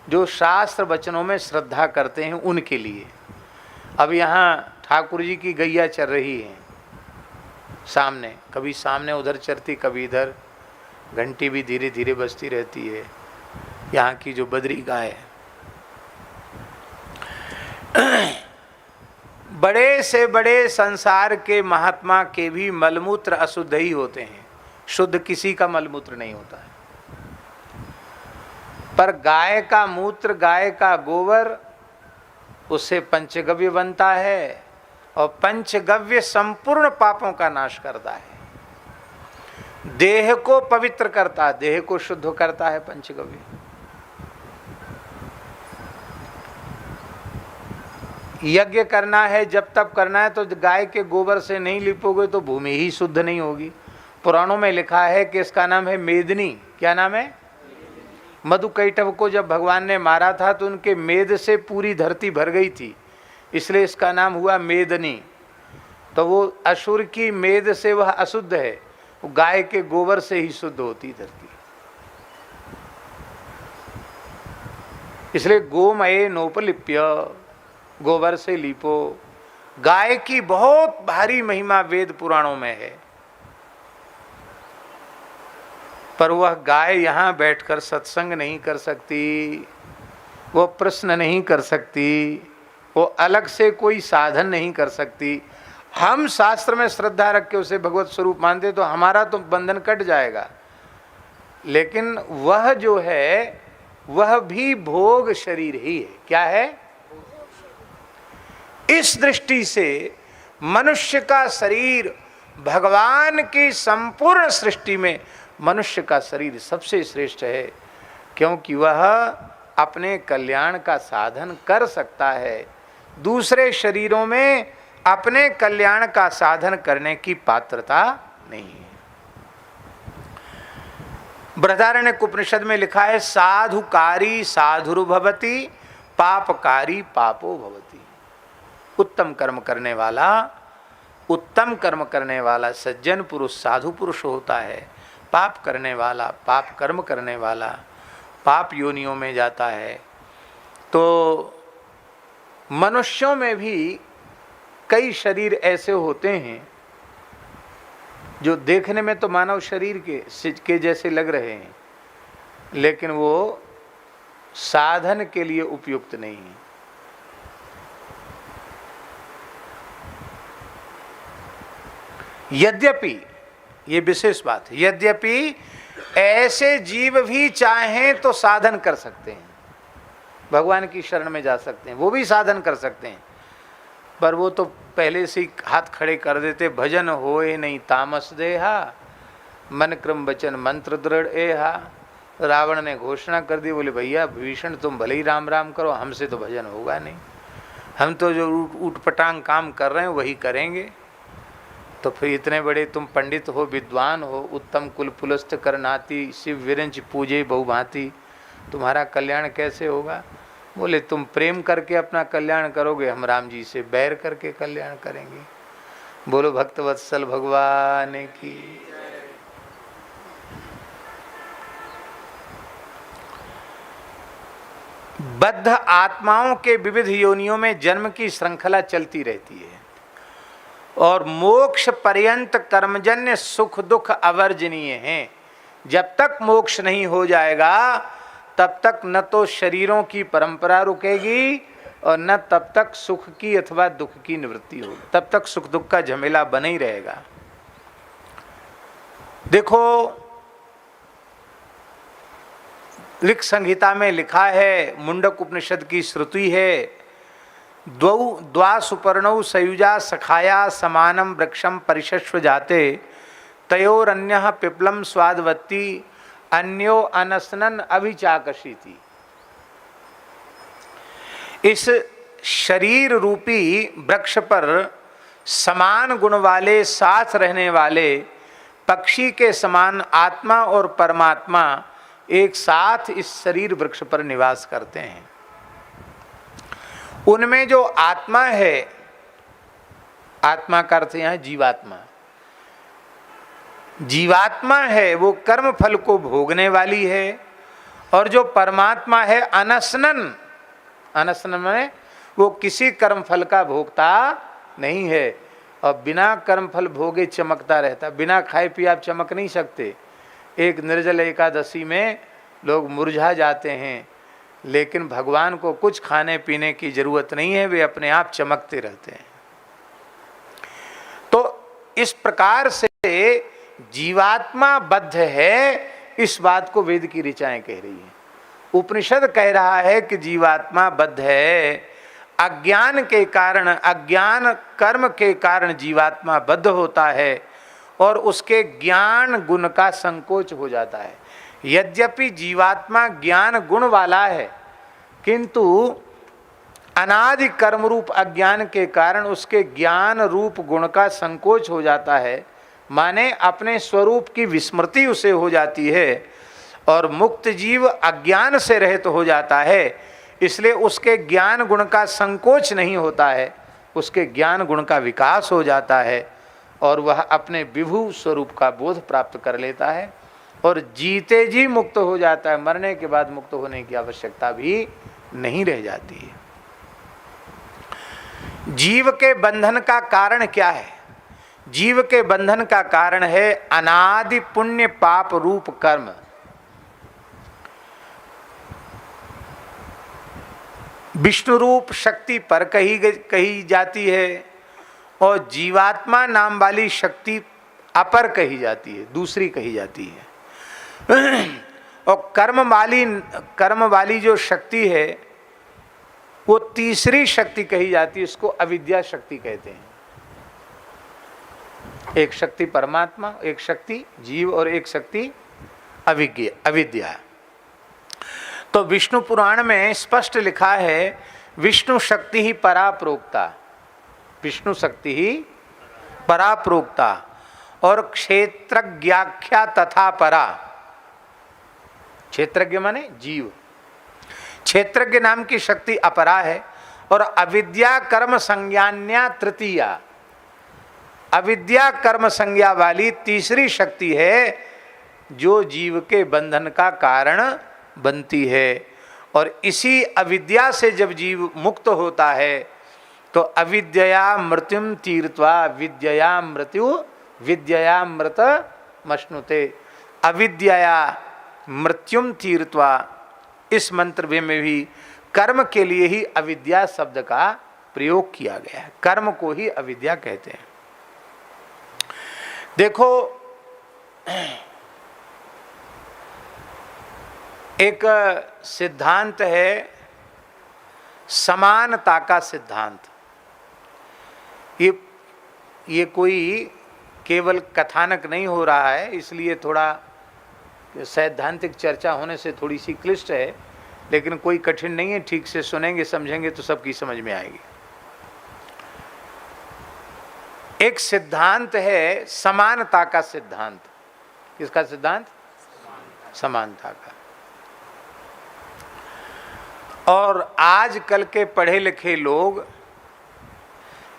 जो शास्त्र वचनों में श्रद्धा करते हैं उनके लिए। अब यहाँ ठाकुर जी की गैया चल रही है सामने, कभी सामने उधर चलती, कभी इधर, घंटी भी धीरे धीरे बजती रहती है। यहाँ की जो बद्री गाय है, बड़े से बड़े संसार के महात्मा के भी मलमूत्र अशुद्ध ही होते हैं, शुद्ध किसी का मलमूत्र नहीं होता है। पर गाय का मूत्र, गाय का गोबर, उससे पंचगव्य बनता है और पंचगव्य संपूर्ण पापों का नाश करता है, देह को पवित्र करता है, देह को शुद्ध करता है पंचगव्य। यज्ञ करना है, जब तब करना है, तो गाय के गोबर से नहीं लिपोगे तो भूमि ही शुद्ध नहीं होगी। पुराणों में लिखा है कि इसका नाम है मेदनी। क्या नाम है? मधुकैटभ को जब भगवान ने मारा था तो उनके मेद से पूरी धरती भर गई थी, इसलिए इसका नाम हुआ मेदनी। तो वो असुर की मेद से वह अशुद्ध है, वो गाय के गोबर से ही शुद्ध होती धरती। इसलिए गोमये नोपलिप्य, गोबर से लीपो। गाय की बहुत भारी महिमा वेद पुराणों में है, पर वह गाय यहाँ बैठकर सत्संग नहीं कर सकती, वो प्रश्न नहीं कर सकती, वो अलग से कोई साधन नहीं कर सकती। हम शास्त्र में श्रद्धा रख के उसे भगवत स्वरूप मानते तो हमारा तो बंधन कट जाएगा, लेकिन वह जो है वह भी भोग शरीर ही है। क्या है? इस दृष्टि से मनुष्य का शरीर भगवान की संपूर्ण सृष्टि में मनुष्य का शरीर सबसे श्रेष्ठ है, क्योंकि वह अपने कल्याण का साधन कर सकता है। दूसरे शरीरों में अपने कल्याण का साधन करने की पात्रता नहीं है। बृहदारण्यक उपनिषद में लिखा है, साधुकारी साधुर्भवति, पापकारी पापो भवति। उत्तम कर्म करने वाला, उत्तम कर्म करने वाला सज्जन पुरुष साधु पुरुष होता है। पाप करने वाला, पाप कर्म करने वाला पाप योनियों में जाता है। तो मनुष्यों में भी कई शरीर ऐसे होते हैं जो देखने में तो मानव शरीर के जैसे लग रहे हैं, लेकिन वो साधन के लिए उपयुक्त नहीं है। यद्यपि, ये विशेष बात है, यद्यपि ऐसे जीव भी चाहें तो साधन कर सकते हैं, भगवान की शरण में जा सकते हैं, वो भी साधन कर सकते हैं, पर वो तो पहले से ही हाथ खड़े कर देते। भजन होए नहीं तामस देहा, मन क्रम वचन मंत्र दृढ़ एहा। रावण ने घोषणा कर दी, बोले भैया भीषण तुम भले ही राम राम करो, हमसे तो भजन होगा नहीं, हम तो जो ऊटपटांग काम कर रहे हैं वही करेंगे। तो फिर इतने बड़े तुम पंडित हो, विद्वान हो, उत्तम कुल पुलस्त करनाती, शिव विरंच पूजे बहुभांति, तुम्हारा कल्याण कैसे होगा? बोले तुम प्रेम करके अपना कल्याण करोगे, हम राम जी से बैर करके कल्याण करेंगे। बोलो भक्तवत्सल भगवान की। बद्ध आत्माओं के विविध योनियों में जन्म की श्रृंखला चलती रहती है और मोक्ष पर्यंत कर्मजन्य सुख दुख अवर्जनीय हैं। जब तक मोक्ष नहीं हो जाएगा तब तक न तो शरीरों की परंपरा रुकेगी और न तब तक सुख की अथवा दुख की निवृत्ति होगी, तब तक सुख दुख का झमेला बना ही रहेगा। देखो ऋक् संहिता में लिखा है, मुंडक उपनिषद की श्रुति है, द्वा सुपर्णौ सयुजा सखाया समानम वृक्षम परिशस्व जाते तयोरन्यः पिप्लम स्वादवत्ती अन्यो अनसनन अभिचाकशीति। इस शरीर रूपी वृक्ष पर समान गुण वाले, साथ रहने वाले पक्षी के समान आत्मा और परमात्मा एक साथ इस शरीर वृक्ष पर निवास करते हैं। उनमें जो आत्मा है, आत्मा का अर्थ यहाँ जीवात्मा, जीवात्मा है, वो कर्म फल को भोगने वाली है और जो परमात्मा है अनसनन, अनसनन में वो किसी कर्म फल का भोगता नहीं है और बिना कर्म फल भोगे चमकता रहता। बिना खाए पिए आप चमक नहीं सकते। एक निर्जल एकादशी में लोग मुरझा जाते हैं, लेकिन भगवान को कुछ खाने पीने की जरूरत नहीं है, वे अपने आप चमकते रहते हैं। तो इस प्रकार से जीवात्मा बद्ध है, इस बात को वेद की ऋचाएं कह रही हैं। उपनिषद कह रहा है कि जीवात्मा बद्ध है, अज्ञान के कारण, अज्ञान कर्म के कारण जीवात्मा बद्ध होता है और उसके ज्ञान गुण का संकोच हो जाता है। यद्यपि जीवात्मा ज्ञान गुण वाला है, किंतु अनादि कर्म रूप अज्ञान के कारण उसके ज्ञान रूप गुण का संकोच हो जाता है, माने अपने स्वरूप की विस्मृति उसे हो जाती है और मुक्त जीव अज्ञान से रहित हो जाता है। इसलिए उसके ज्ञान गुण का संकोच नहीं होता है, उसके ज्ञान गुण का विकास हो जाता है और वह अपने विभु स्वरूप का बोध प्राप्त कर लेता है और जीते जी मुक्त हो जाता है। मरने के बाद मुक्त होने की आवश्यकता भी नहीं रह जाती है। जीव के बंधन का कारण क्या है? जीव के बंधन का कारण है अनादि पुण्य पाप रूप कर्म। विष्णु रूप शक्ति पर कही जाती है और जीवात्मा नाम वाली शक्ति अपर कही जाती है, दूसरी कही जाती है। और कर्म वाली जो शक्ति है वो तीसरी शक्ति कही जाती है, उसको अविद्या शक्ति कहते हैं। एक शक्ति परमात्मा, एक शक्ति जीव और एक शक्ति अविद्या। तो विष्णु पुराण में स्पष्ट लिखा है विष्णु शक्ति ही परा प्रोक्ता, विष्णु शक्ति ही परा प्रोक्ता और क्षेत्रज्ञाख्या तथा परा। क्षेत्रज्ञ माने जीव, क्षेत्रज्ञ नाम की शक्ति अपरा है और अविद्या कर्म संज्ञान्या तृतीया, अविद्या कर्म संज्ञा वाली तीसरी शक्ति है जो जीव के बंधन का कारण बनती है। और इसी अविद्या से जब जीव मुक्त होता है तो अविद्यया मृत्युम तीर्त्वा विद्यया मृत मश्नुते, अविद्यया मृत्युम तीर्त्वा, इस मंत्र में भी कर्म के लिए ही अविद्या शब्द का प्रयोग किया गया है, कर्म को ही अविद्या कहते हैं। देखो एक सिद्धांत है समानता का सिद्धांत। ये कोई केवल कथानक नहीं हो रहा है, इसलिए थोड़ा सैद्धांतिक चर्चा होने से थोड़ी सी क्लिष्ट है, लेकिन कोई कठिन नहीं है, ठीक से सुनेंगे समझेंगे तो सबकी समझ में आएगी। एक सिद्धांत है समानता का सिद्धांत। किसका सिद्धांत? समानता का। और आजकल के पढ़े लिखे लोग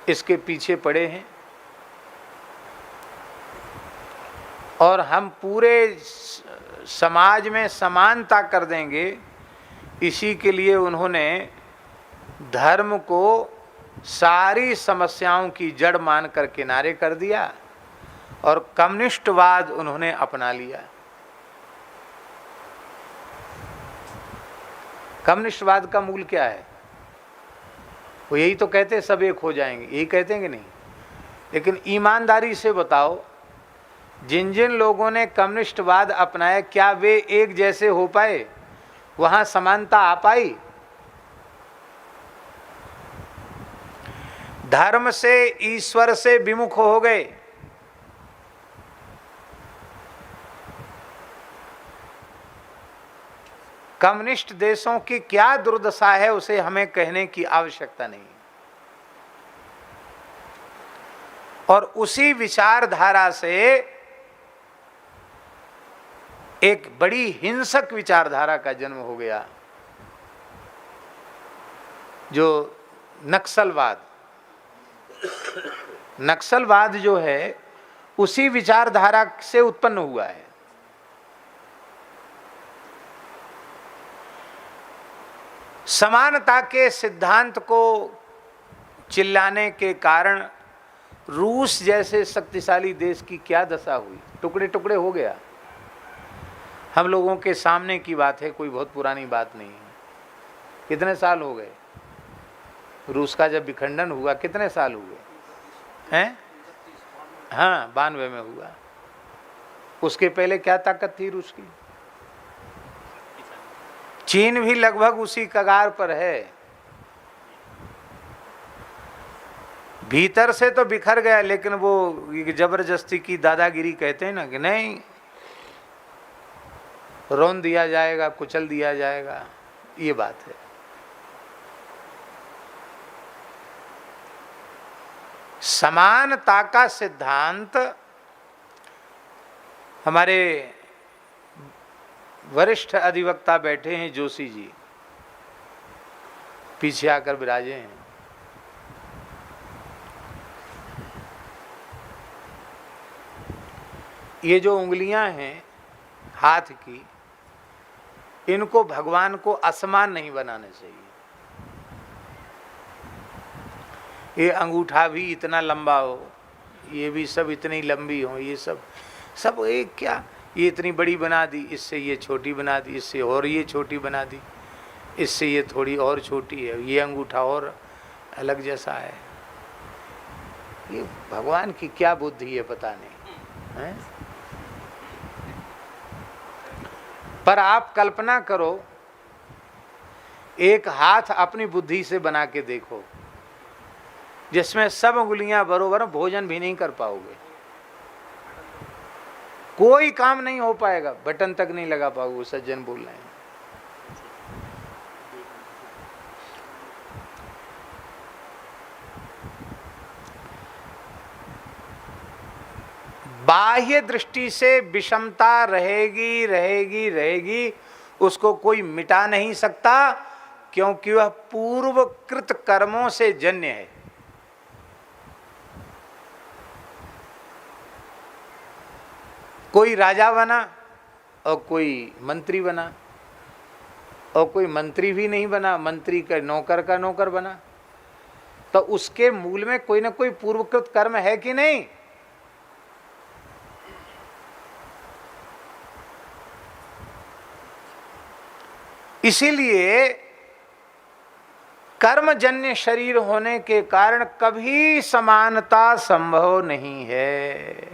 इसके पीछे पड़े हैं और हम पूरे समाज में समानता कर देंगे, इसी के लिए उन्होंने धर्म को सारी समस्याओं की जड़ मानकर किनारे कर दिया और कम्युनिस्टवाद उन्होंने अपना लिया। कम्युनिस्टवाद का मूल क्या है? वो यही तो कहते हैं सब एक हो जाएंगे, यही कहते हैं कि नहीं? लेकिन ईमानदारी से बताओ, जिन जिन लोगों ने कम्युनिस्टवाद अपनाया क्या वे एक जैसे हो पाए? वहां समानता आ पाई? धर्म से ईश्वर से विमुख हो गए। कम्युनिस्ट देशों की क्या दुर्दशा है उसे हमें कहने की आवश्यकता नहीं। और उसी विचारधारा से एक बड़ी हिंसक विचारधारा का जन्म हो गया, जो नक्सलवाद। नक्सलवाद जो है उसी विचारधारा से उत्पन्न हुआ है। समानता के सिद्धांत को चिल्लाने के कारण रूस जैसे शक्तिशाली देश की क्या दशा हुई, टुकड़े टुकड़े हो गया। हम लोगों के सामने की बात है, कोई बहुत पुरानी बात नहीं है। कितने साल हो गए रूस का जब विखंडन हुआ, कितने साल हुए हैं? हाँ, 92 में हुआ। उसके पहले क्या ताकत थी रूस की? चीन भी लगभग उसी कगार पर है। भीतर से तो बिखर गया, लेकिन वो जबरदस्ती की दादागिरी कहते हैं ना कि नहीं, रौंद दिया जाएगा, कुचल दिया जाएगा, ये बात है। समानता का सिद्धांत हमारे वरिष्ठ अधिवक्ता बैठे हैं, जोशी जी पीछे आकर विराजे हैं। ये जो उंगलियां हैं हाथ की, इनको भगवान को असमान नहीं बनाना चाहिए। ये अंगूठा भी इतना लंबा हो, ये भी सब इतनी लंबी हो, ये सब एक क्या, ये इतनी बड़ी बना दी, इससे ये छोटी बना दी, इससे और ये छोटी बना दी, इससे ये थोड़ी और छोटी है, ये अंगूठा और अलग जैसा है। ये भगवान की क्या बुद्धि है पता नहीं है? पर आप कल्पना करो, एक हाथ अपनी बुद्धि से बना के देखो, जिसमें सब उंगलियां बरोबर, भोजन भी नहीं कर पाओगे, कोई काम नहीं हो पाएगा, बटन तक नहीं लगा पाओगे। सज्जन बोल रहे हैं। बाह्य दृष्टि से विषमता रहेगी रहेगी रहेगी, उसको कोई मिटा नहीं सकता, क्योंकि वह पूर्वकृत कर्मों से जन्य है। कोई राजा बना और कोई मंत्री बना, और कोई मंत्री भी नहीं बना, मंत्री का नौकर बना, तो उसके मूल में कोई ना कोई पूर्वकृत कर्म है कि नहीं? इसीलिए कर्मजन्य शरीर होने के कारण कभी समानता संभव नहीं है।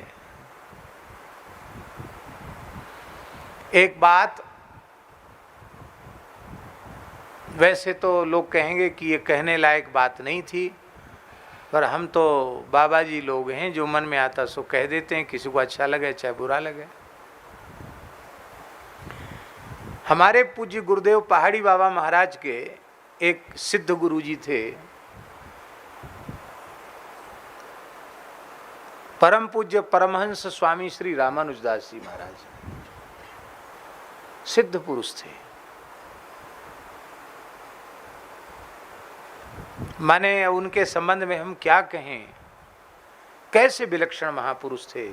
एक बात, वैसे तो लोग कहेंगे कि ये कहने लायक बात नहीं थी, पर हम तो बाबा जी लोग हैं, जो मन में आता सो कह देते हैं, किसी को अच्छा लगे चाहे बुरा लगे। हमारे पूज्य गुरुदेव पहाड़ी बाबा महाराज के एक सिद्ध गुरुजी थे, परम पूज्य परमहंस स्वामी श्री रामानुजदास जी महाराज, सिद्ध पुरुष थे। माने उनके संबंध में हम क्या कहें, कैसे विलक्षण महापुरुष थे।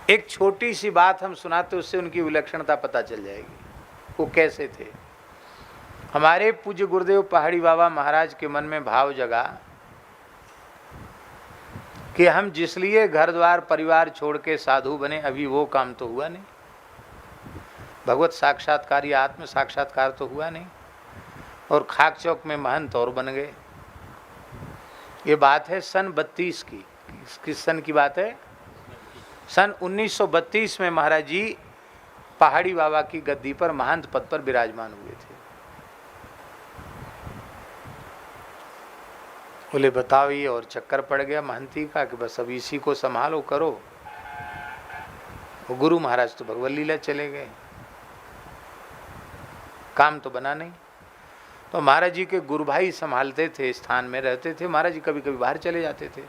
एक छोटी सी बात हम सुनाते, उससे उनकी विलक्षणता पता चल जाएगी वो कैसे थे। हमारे पूज्य गुरुदेव पहाड़ी बाबा महाराज के मन में भाव जगा कि हम जिस लिए घर द्वार परिवार छोड़ के साधु बने, अभी वो काम तो हुआ नहीं, भगवत साक्षात्कार या आत्म साक्षात्कार तो हुआ नहीं, और खाक चौक में महंत और बन गए। ये बात है सन 32 की। किस सन की बात है? सन 1932 में महाराज जी पहाड़ी बाबा की गद्दी पर महंत पद पर विराजमान हुए थे। बोले बताओ, ये और चक्कर पड़ गया महंती का कि बस अब इसी को संभालो करो। वो गुरु महाराज तो भगवत लीला चले गए, काम तो बना नहीं। तो महाराज जी के गुरु भाई संभालते थे, स्थान में रहते थे। महाराज जी कभी कभी बाहर चले जाते थे।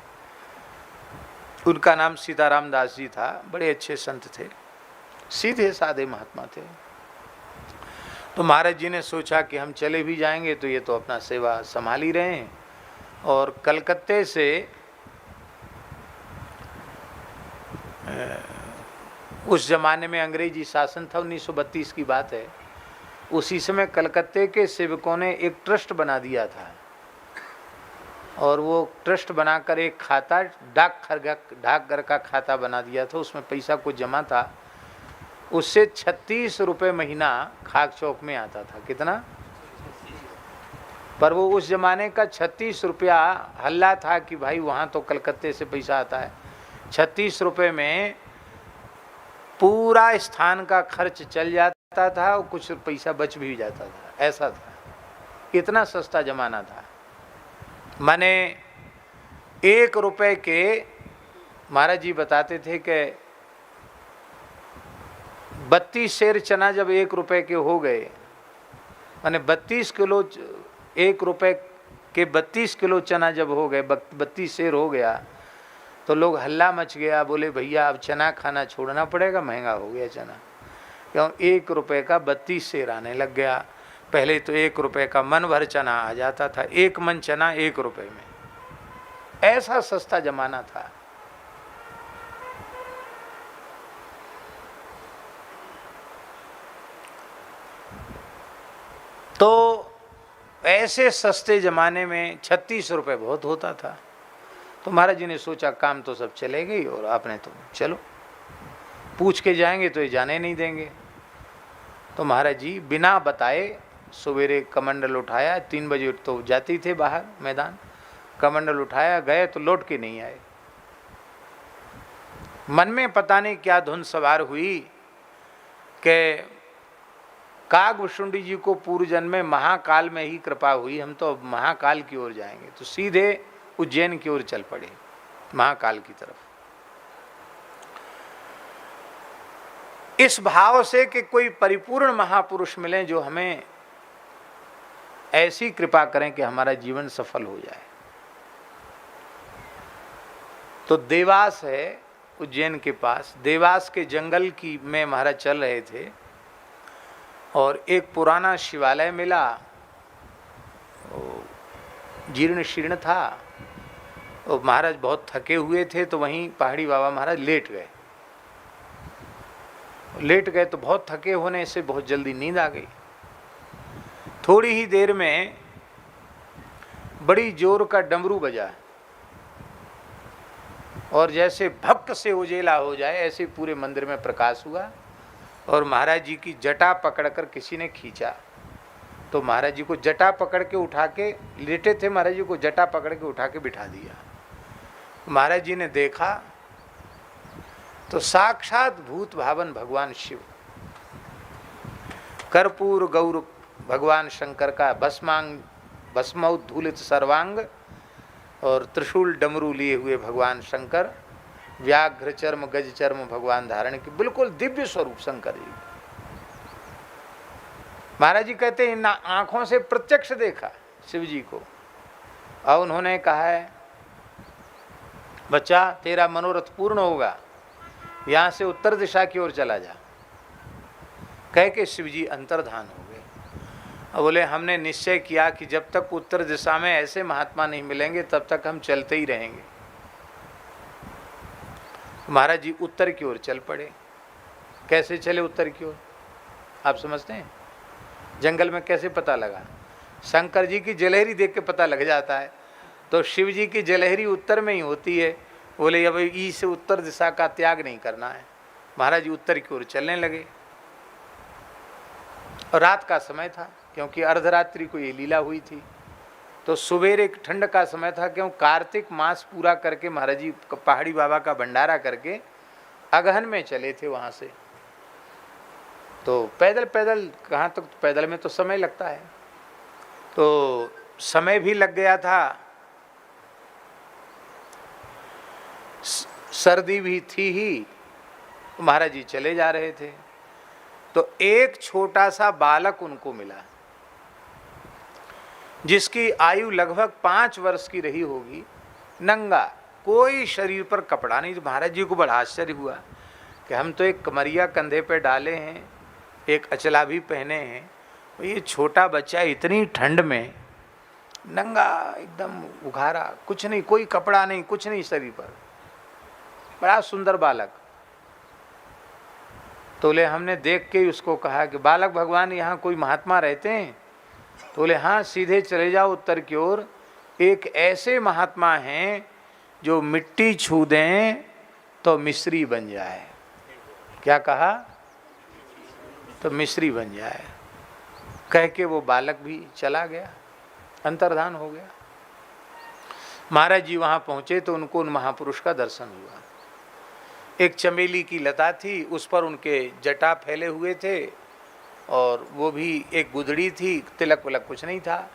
उनका नाम सीताराम दास जी था, बड़े अच्छे संत थे, सीधे साधे महात्मा थे। तो महाराज जी ने सोचा कि हम चले भी जाएंगे तो ये तो अपना सेवा संभाल ही रहे हैं, और कलकत्ते से उस जमाने में अंग्रेजी शासन था, 1932 की बात है। उसी समय कलकत्ते के सेवकों ने एक ट्रस्ट बना दिया था और वो ट्रस्ट बनाकर एक खाता डाकघर का खाता बना दिया था। उसमें पैसा कुछ जमा था, उससे 36 रुपये महीना खाक चौक में आता था। कितना? पर वो उस जमाने का 36 रुपया हल्ला था कि भाई वहाँ तो कलकत्ते से पैसा आता है। 36 रुपये में पूरा स्थान का खर्च चल जाता था और कुछ पैसा बच भी जाता था, ऐसा था। इतना सस्ता जमाना था। माने 1 रुपये के, महाराज जी बताते थे कि 32 सेर चना जब 1 रुपये के हो गए, माने 32 किलो, 1 रुपये के 32 किलो चना जब हो गए, 32 सेर हो गया, तो लोग हल्ला मच गया। बोले भैया अब चना खाना छोड़ना पड़ेगा, महंगा हो गया चना। क्यों? 1 रुपये का 32 सेर आने लग गया। पहले तो 1 रुपये का मन भर चना आ जाता था, 1 मन चना 1 रुपये में। ऐसा सस्ता जमाना था। तो ऐसे सस्ते ज़माने में 36 रुपये बहुत होता था। तो महाराज जी ने सोचा काम तो सब चले गई और आपने तो चलो पूछ के जाएंगे तो ये जाने नहीं देंगे। तो महाराज जी बिना बताए सवेरे कमंडल उठाया, 3 बजे तो जाती थे बाहर मैदान, कमंडल उठाया, गए तो लौट के नहीं आए। मन में पता नहीं क्या धुन सवार हुई कि कागभूषुंडी जी को पूर्व जन्म में महाकाल में ही कृपा हुई, हम तो अब महाकाल की ओर जाएंगे। तो सीधे उज्जैन की ओर चल पड़े, महाकाल की तरफ। इस भाव से कि कोई परिपूर्ण महापुरुष मिले जो हमें ऐसी कृपा करें कि हमारा जीवन सफल हो जाए। तो देवास है उज्जैन के पास, देवास के जंगल की में महाराज चल रहे थे और एक पुराना शिवालय मिला, जीर्ण शीर्ण था। और महाराज बहुत थके हुए थे, तो वहीं पहाड़ी बाबा महाराज लेट गए तो बहुत थके होने से बहुत जल्दी नींद आ गई। थोड़ी ही देर में बड़ी जोर का डमरू बजा और जैसे भक्क से उजेला हो जाए ऐसे पूरे मंदिर में प्रकाश हुआ और महाराज जी की जटा पकड़कर किसी ने खींचा। तो महाराज जी को जटा पकड़ के उठा के, लेटे थे महाराज जी को जटा पकड़ के उठा के बिठा दिया। महाराज जी ने देखा तो साक्षात भूत भावन भगवान शिव, कर्पूर गौर भगवान शंकर का भस्मोद्धूलित सर्वांग और त्रिशूल डमरू लिए हुए भगवान शंकर, व्याघ्र चर्म गज चर्म भगवान धारण की, बिल्कुल दिव्य स्वरूप शंकर जी। महाराज जी कहते हैं इन आंखों से प्रत्यक्ष देखा शिव जी को और उन्होंने कहा है बच्चा तेरा मनोरथ पूर्ण होगा, यहाँ से उत्तर दिशा की ओर चला जा। कह के शिव जी अंतर्धान हो गए और बोले हमने निश्चय किया कि जब तक उत्तर दिशा में ऐसे महात्मा नहीं मिलेंगे तब तक हम चलते ही रहेंगे। महाराज जी उत्तर की ओर चल पड़े। कैसे चले उत्तर की ओर आप समझते हैं? जंगल में कैसे पता लगा? शंकर जी की जलहरी देख के पता लग जाता है। तो शिव जी की जलहरी उत्तर में ही होती है। बोले अब ई से उत्तर दिशा का त्याग नहीं करना है। महाराज जी उत्तर की ओर चलने लगे और रात का समय था क्योंकि अर्धरात्रि को ये लीला हुई थी। तो सुबेरे ठंड का समय था क्यों कार्तिक मास पूरा करके महाराज जी पहाड़ी बाबा का भंडारा करके अगहन में चले थे वहाँ से। तो पैदल कहाँ तक, तो पैदल में तो समय लगता है, तो समय भी लग गया था, सर्दी भी थी ही। महाराज जी चले जा रहे थे तो एक छोटा सा बालक उनको मिला जिसकी आयु लगभग 5 वर्ष की रही होगी, नंगा, कोई शरीर पर कपड़ा नहीं। तो महाराज जी को बड़ा आश्चर्य हुआ कि हम तो एक कमरिया कंधे पे डाले हैं, एक अचला भी पहने हैं, तो ये छोटा बच्चा इतनी ठंड में नंगा एकदम उघारा, कुछ नहीं, कोई कपड़ा नहीं, कुछ नहीं शरीर पर, बड़ा सुंदर बालक। तो बोले हमने देख के ही उसको कहा कि बालक भगवान यहाँ कोई महात्मा रहते हैं? तो बोले हाँ, सीधे चले जाओ उत्तर की ओर, एक ऐसे महात्मा हैं जो मिट्टी छू दें तो मिश्री बन जाए। क्या कहा? तो मिश्री बन जाए। कह के वो बालक भी चला गया, अंतर्धान हो गया। महाराज जी वहाँ पहुँचे तो उनको उन महापुरुष का दर्शन हुआ। एक चमेली की लता थी, उस पर उनके जटा फैले हुए थे और वो भी एक गुदड़ी थी, तिलक विलक कुछ नहीं था,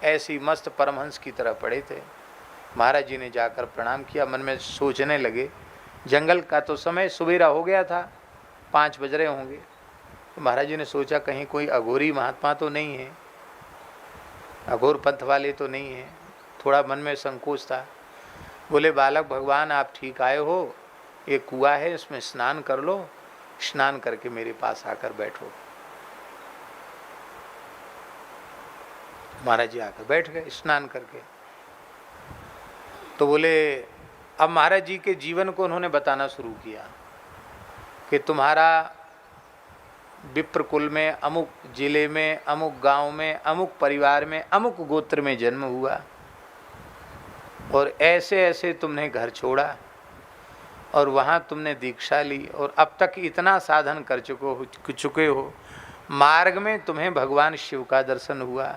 ऐसी मस्त परमहंस की तरह पड़े थे। महाराज जी ने जाकर प्रणाम किया, मन में सोचने लगे, जंगल का तो समय सवेरा हो गया था, 5 बज रहे होंगे। तो महाराज जी ने सोचा कहीं कोई अघोरी महात्मा तो नहीं है, अघोर पंथ वाले तो नहीं है। थोड़ा मन में संकोच था। बोले बालक भगवान आप ठीक आए हो, एक कुआं है इसमें स्नान कर लो, स्नान करके मेरे पास आकर बैठो। महाराज जी आकर बैठ गए स्नान करके। तो बोले, अब महाराज जी के जीवन को उन्होंने बताना शुरू किया कि तुम्हारा विप्र कुल में, अमुक जिले में, अमुक गांव में, अमुक परिवार में, अमुक गोत्र में जन्म हुआ और ऐसे ऐसे तुमने घर छोड़ा और वहाँ तुमने दीक्षा ली और अब तक इतना साधन कर चुके हो। मार्ग में तुम्हें भगवान शिव का दर्शन हुआ,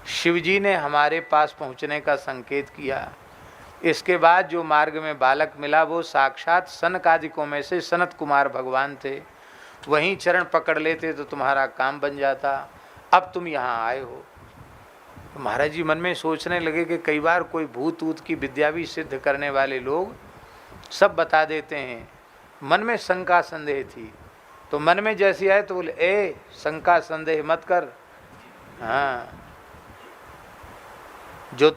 शिव जी ने हमारे पास पहुँचने का संकेत किया। इसके बाद जो मार्ग में बालक मिला वो साक्षात सनकादिकों में से सनत कुमार भगवान थे, वहीं चरण पकड़ लेते तो तुम्हारा काम बन जाता। अब तुम यहाँ आए हो। तो महाराज जी मन में सोचने लगे कि कई बार कोई भूत ऊत की विद्या भी सिद्ध करने वाले लोग सब बता देते हैं। मन में शंका संदेह थी, तो मन में जैसी आए तो बोले ए शंका संदेह मत कर। हाँ, जो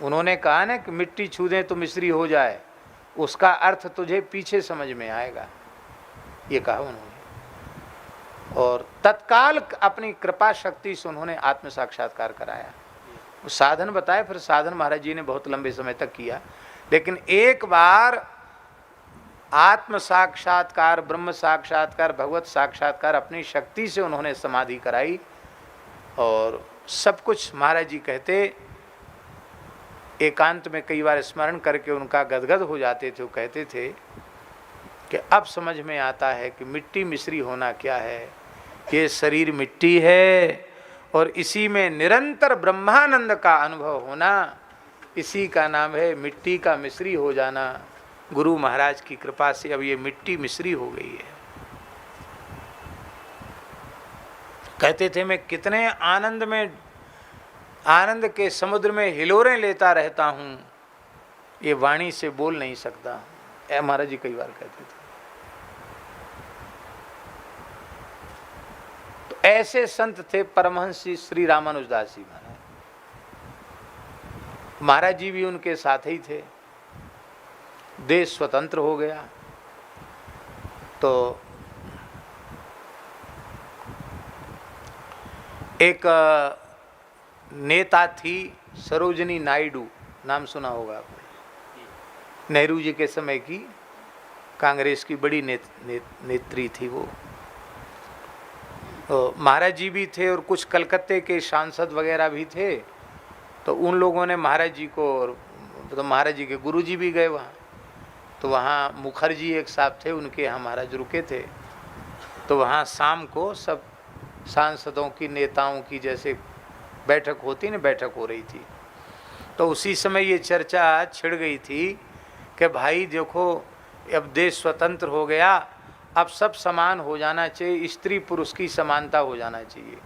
उन्होंने कहा ना कि मिट्टी छू दें तो मिश्री हो जाए, उसका अर्थ तुझे पीछे समझ में आएगा, ये कहा उन्होंने। और तत्काल अपनी कृपा शक्ति से उन्होंने आत्म साक्षात्कार कराया। साधन बताए, फिर साधन महाराज जी ने बहुत लंबे समय तक किया, लेकिन एक बार आत्म साक्षात्कार, ब्रह्म साक्षात्कार, भगवत साक्षात्कार अपनी शक्ति से उन्होंने समाधि कराई। और सब कुछ महाराज जी कहते, एकांत में कई बार स्मरण करके उनका गदगद हो जाते थे। वो कहते थे कि अब समझ में आता है कि मिट्टी मिश्री होना क्या है। ये शरीर मिट्टी है और इसी में निरंतर ब्रह्मानंद का अनुभव होना, इसी का नाम है मिट्टी का मिश्री हो जाना। गुरु महाराज की कृपा से अब ये मिट्टी मिश्री हो गई है। कहते थे मैं कितने आनंद में, आनंद के समुद्र में हिलोरें लेता रहता हूँ, ये वाणी से बोल नहीं सकता। महाराज जी कई बार कहते थे। तो ऐसे संत थे परमहंस श्री रामानुजदास जी महाराज। महाराज जी भी उनके साथ ही थे। देश स्वतंत्र हो गया तो एक नेता थी सरोजनी नायडू, नाम सुना होगा आपने। नेहरू जी के समय की कांग्रेस की बड़ी नेत्री थी वो। तो महाराज जी भी थे और कुछ कलकत्ते के सांसद वगैरह भी थे। तो उन लोगों ने महाराज जी को, तो महाराज जी के गुरुजी भी गए वहाँ। तो वहाँ मुखर्जी एक साहब थे, उनके यहाँ महाराज रुके थे। तो वहाँ शाम को सब सांसदों की, नेताओं की जैसे बैठक होती ना, बैठक हो रही थी। तो उसी समय ये चर्चा छिड़ गई थी कि भाई देखो अब देश स्वतंत्र हो गया, अब सब समान हो जाना चाहिए, स्त्री पुरुष की समानता हो जाना चाहिए।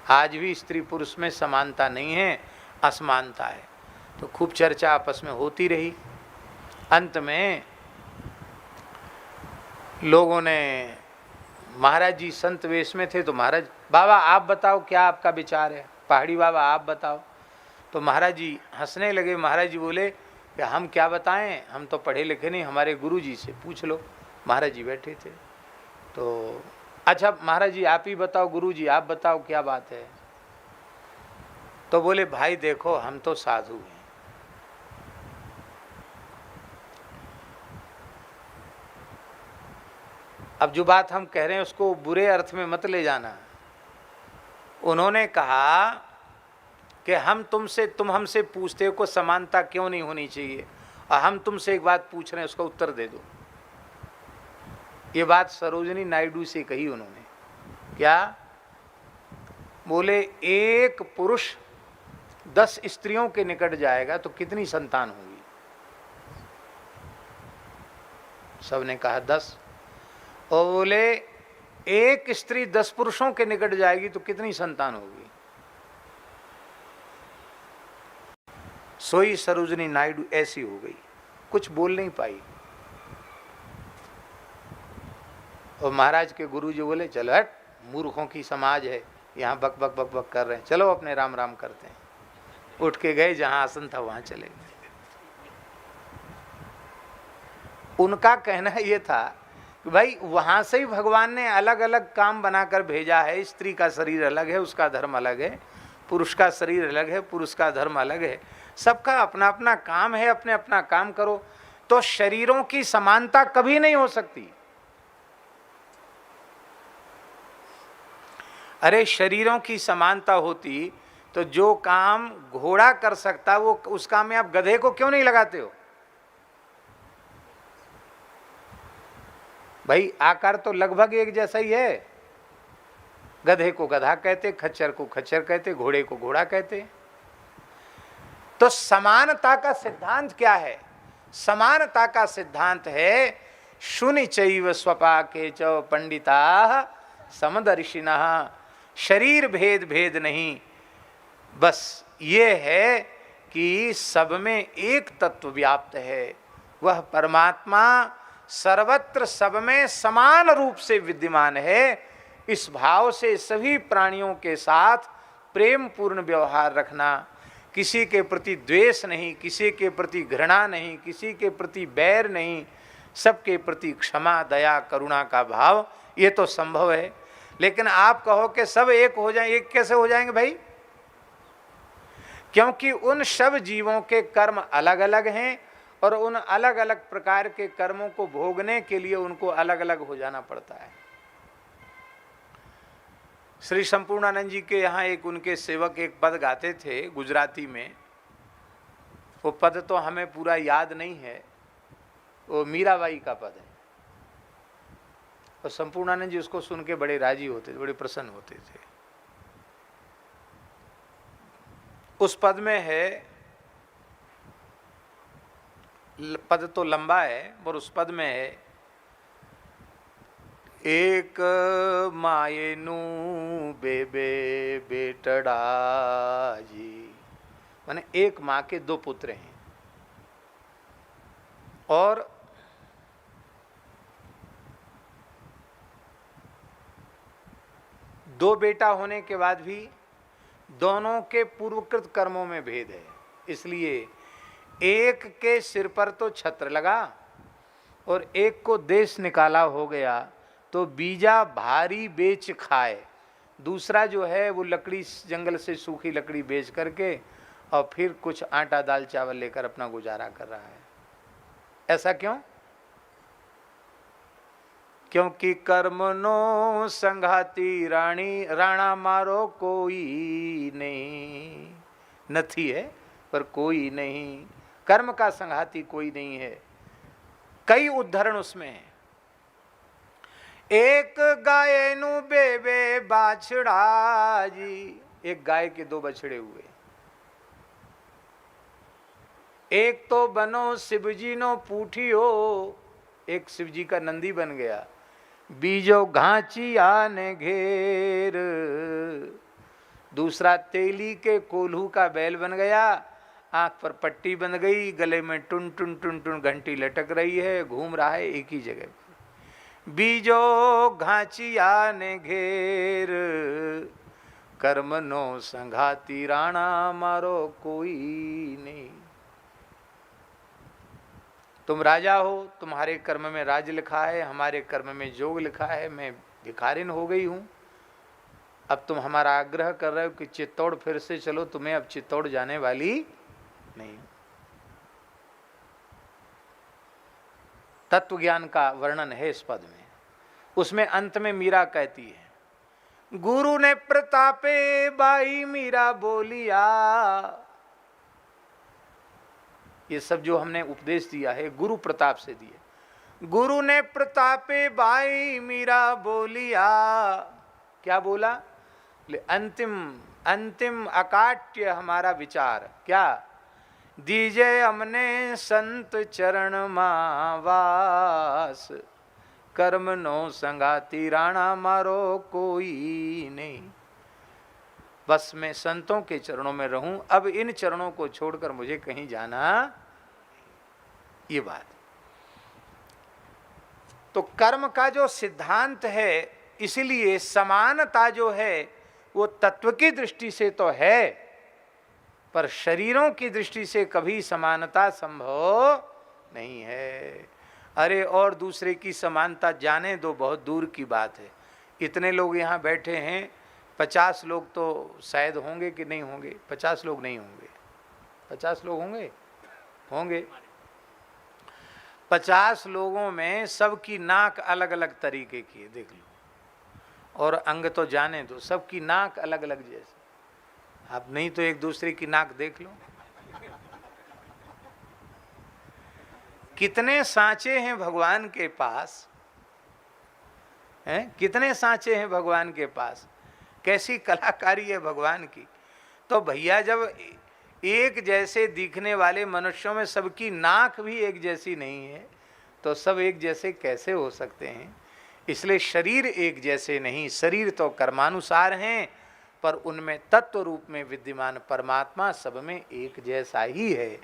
आज भी स्त्री पुरुष में समानता नहीं है, असमानता है। तो खूब चर्चा आपस में होती रही। अंत में लोगों ने, महाराज जी संत वेश में थे तो महाराज, बाबा आप बताओ क्या आपका विचार है, पहाड़ी बाबा आप बताओ। तो महाराज जी हंसने लगे। महाराज जी बोले कि हम क्या बताएं, हम तो पढ़े लिखे नहीं, हमारे गुरु जी से पूछ लो। महाराज जी बैठे थे। तो अच्छा महाराज जी आप ही बताओ, गुरु जी आप बताओ क्या बात है। तो बोले भाई देखो हम तो साधु हैं, अब जो बात हम कह रहे हैं उसको बुरे अर्थ में मत ले जाना। उन्होंने कहा कि तुम हमसे पूछते हो को समानता क्यों नहीं होनी चाहिए, और हम तुमसे एक बात पूछ रहे हैं उसका उत्तर दे दो। ये बात सरोजिनी नायडू से कही उन्होंने। क्या बोले? एक पुरुष 10 स्त्रियों के निकट जाएगा तो कितनी संतान होगी? सबने कहा 10। और बोले एक स्त्री 10 पुरुषों के निकट जाएगी तो कितनी संतान होगी? सोई सरोजिनी नायडू ऐसी हो गई, कुछ बोल नहीं पाई। और महाराज के गुरुजी बोले चलो हट, मूर्खों की समाज है, यहाँ बक बक बक बक कर रहे हैं, चलो अपने राम राम करते हैं। उठ के गए, जहां आसन था वहां चले गए। उनका कहना यह था कि भाई वहां से ही भगवान ने अलग अलग काम बनाकर भेजा है। स्त्री का शरीर अलग है, उसका धर्म अलग है, पुरुष का शरीर अलग है, पुरुष का धर्म अलग है, सबका अपना अपना काम है, अपने अपना काम करो। तो शरीरों की समानता कभी नहीं हो सकती। अरे शरीरों की समानता होती तो जो काम घोड़ा कर सकता वो उस काम में आप गधे को क्यों नहीं लगाते हो? भाई आकार तो लगभग एक जैसा ही है। गधे को गधा कहते, खच्चर को खच्चर कहते, घोड़े को घोड़ा कहते। तो समानता का सिद्धांत क्या है? समानता का सिद्धांत है शुनि चैव स्वपाके च पंडिता समदर्शिनः। शरीर भेद भेद नहीं, बस ये है कि सब में एक तत्व व्याप्त है, वह परमात्मा सर्वत्र सब में समान रूप से विद्यमान है। इस भाव से सभी प्राणियों के साथ प्रेम पूर्ण व्यवहार रखना, किसी के प्रति द्वेष नहीं, किसी के प्रति घृणा नहीं, किसी के प्रति बैर नहीं, सबके प्रति क्षमा दया करुणा का भाव, ये तो संभव है। लेकिन आप कहो कि सब एक हो जाएं, एक कैसे हो जाएंगे भाई? क्योंकि उन सब जीवों के कर्म अलग अलग हैं और उन अलग अलग प्रकार के कर्मों को भोगने के लिए उनको अलग अलग हो जाना पड़ता है। श्री संपूर्णानंद जी के यहाँ एक उनके सेवक एक पद गाते थे गुजराती में। वो पद तो हमें पूरा याद नहीं है, वो मीराबाई का पद है। और संपूर्णानंद जी उसको सुन के बड़े राजी होते थे, बड़े प्रसन्न होते थे। उस पद में है, पद तो लंबा है पर उस पद में है, एक मायेनु बेबे बेटड़ा जी, माने एक माँ के 2 पुत्र हैं। और दो बेटा होने के बाद भी दोनों के पूर्वकृत कर्मों में भेद है। इसलिए एक के सिर पर तो छत्र लगा और एक को देश निकाला हो गया तो बीजा भारी बेच खाए। दूसरा जो है वो लकड़ी, जंगल से सूखी लकड़ी बेच करके और फिर कुछ आटा दाल चावल लेकर अपना गुजारा कर रहा है। ऐसा क्यों? क्योंकि कर्म नो संघाती राणी राणा मारो कोई नहीं, नथी है पर कोई नहीं, कर्म का संघाती कोई नहीं है। कई उदाहरण उसमें है। एक गाय नु बेबे बाछड़ा जी, एक गाय के 2 बछड़े हुए। एक तो बनो शिवजी नो पूठियो, एक शिवजी का नंदी बन गया। बीजो घाचिया ने घेर, दूसरा तेली के कोल्हू का बैल बन गया। आंख पर पट्टी बन गई, गले में टुन टुन टुन टुन घंटी लटक रही है, घूम रहा है एक ही जगह पर। बीजो घाचिया ने घेर, कर्म नो संघाती राणा मारो कोई नहीं। तुम राजा हो, तुम्हारे कर्म में राज लिखा है, हमारे कर्म में जोग लिखा है। मैं भिखारिन हो गई हूँ। अब तुम हमारा आग्रह कर रहे हो कि चित्तौड़ फिर से चलो, तुम्हें अब चित्तौड़ जाने वाली नहीं। तत्व ज्ञान का वर्णन है इस पद में। उसमें अंत में मीरा कहती है, गुरु ने प्रतापे बाई मीरा बोलिया। ये सब जो हमने उपदेश दिया है गुरु प्रताप से दिया। गुरु ने प्रतापे बाई मीरा बोलिया, क्या बोला? अंतिम अंतिम अकाट्य हमारा विचार क्या? दीजे हमने संत चरण मावास, कर्म नो संगाती राणा मारो कोई नहीं। बस मैं संतों के चरणों में रहूं, अब इन चरणों को छोड़कर मुझे कहीं जाना। ये बात तो कर्म का जो सिद्धांत है, इसलिए समानता जो है वो तत्व की दृष्टि से तो है, पर शरीरों की दृष्टि से कभी समानता संभव नहीं है। अरे और दूसरे की समानता जाने दो, बहुत दूर की बात है। इतने लोग यहाँ बैठे हैं, 50 लोग तो शायद होंगे कि नहीं होंगे? 50 लोग नहीं होंगे। 50 लोग होंगे? होंगे। 50 लोगों में सबकी नाक अलग अलग तरीके की है, देख लो। और अंग तो जाने दो, सबकी नाक अलग अलग जैसे। आप नहीं तो एक दूसरे की नाक देख लो। कितने सांचे हैं भगवान के पास, हैं? कितने सांचे हैं भगवान के पास, कैसी कलाकारी है भगवान की। तो भैया जब एक जैसे दिखने वाले मनुष्यों में सबकी नाक भी एक जैसी नहीं है, तो सब एक जैसे कैसे हो सकते हैं? इसलिए शरीर एक जैसे नहीं, शरीर तो कर्मानुसार हैं, पर उनमें तत्व रूप में विद्यमान परमात्मा सब में एक जैसा ही है।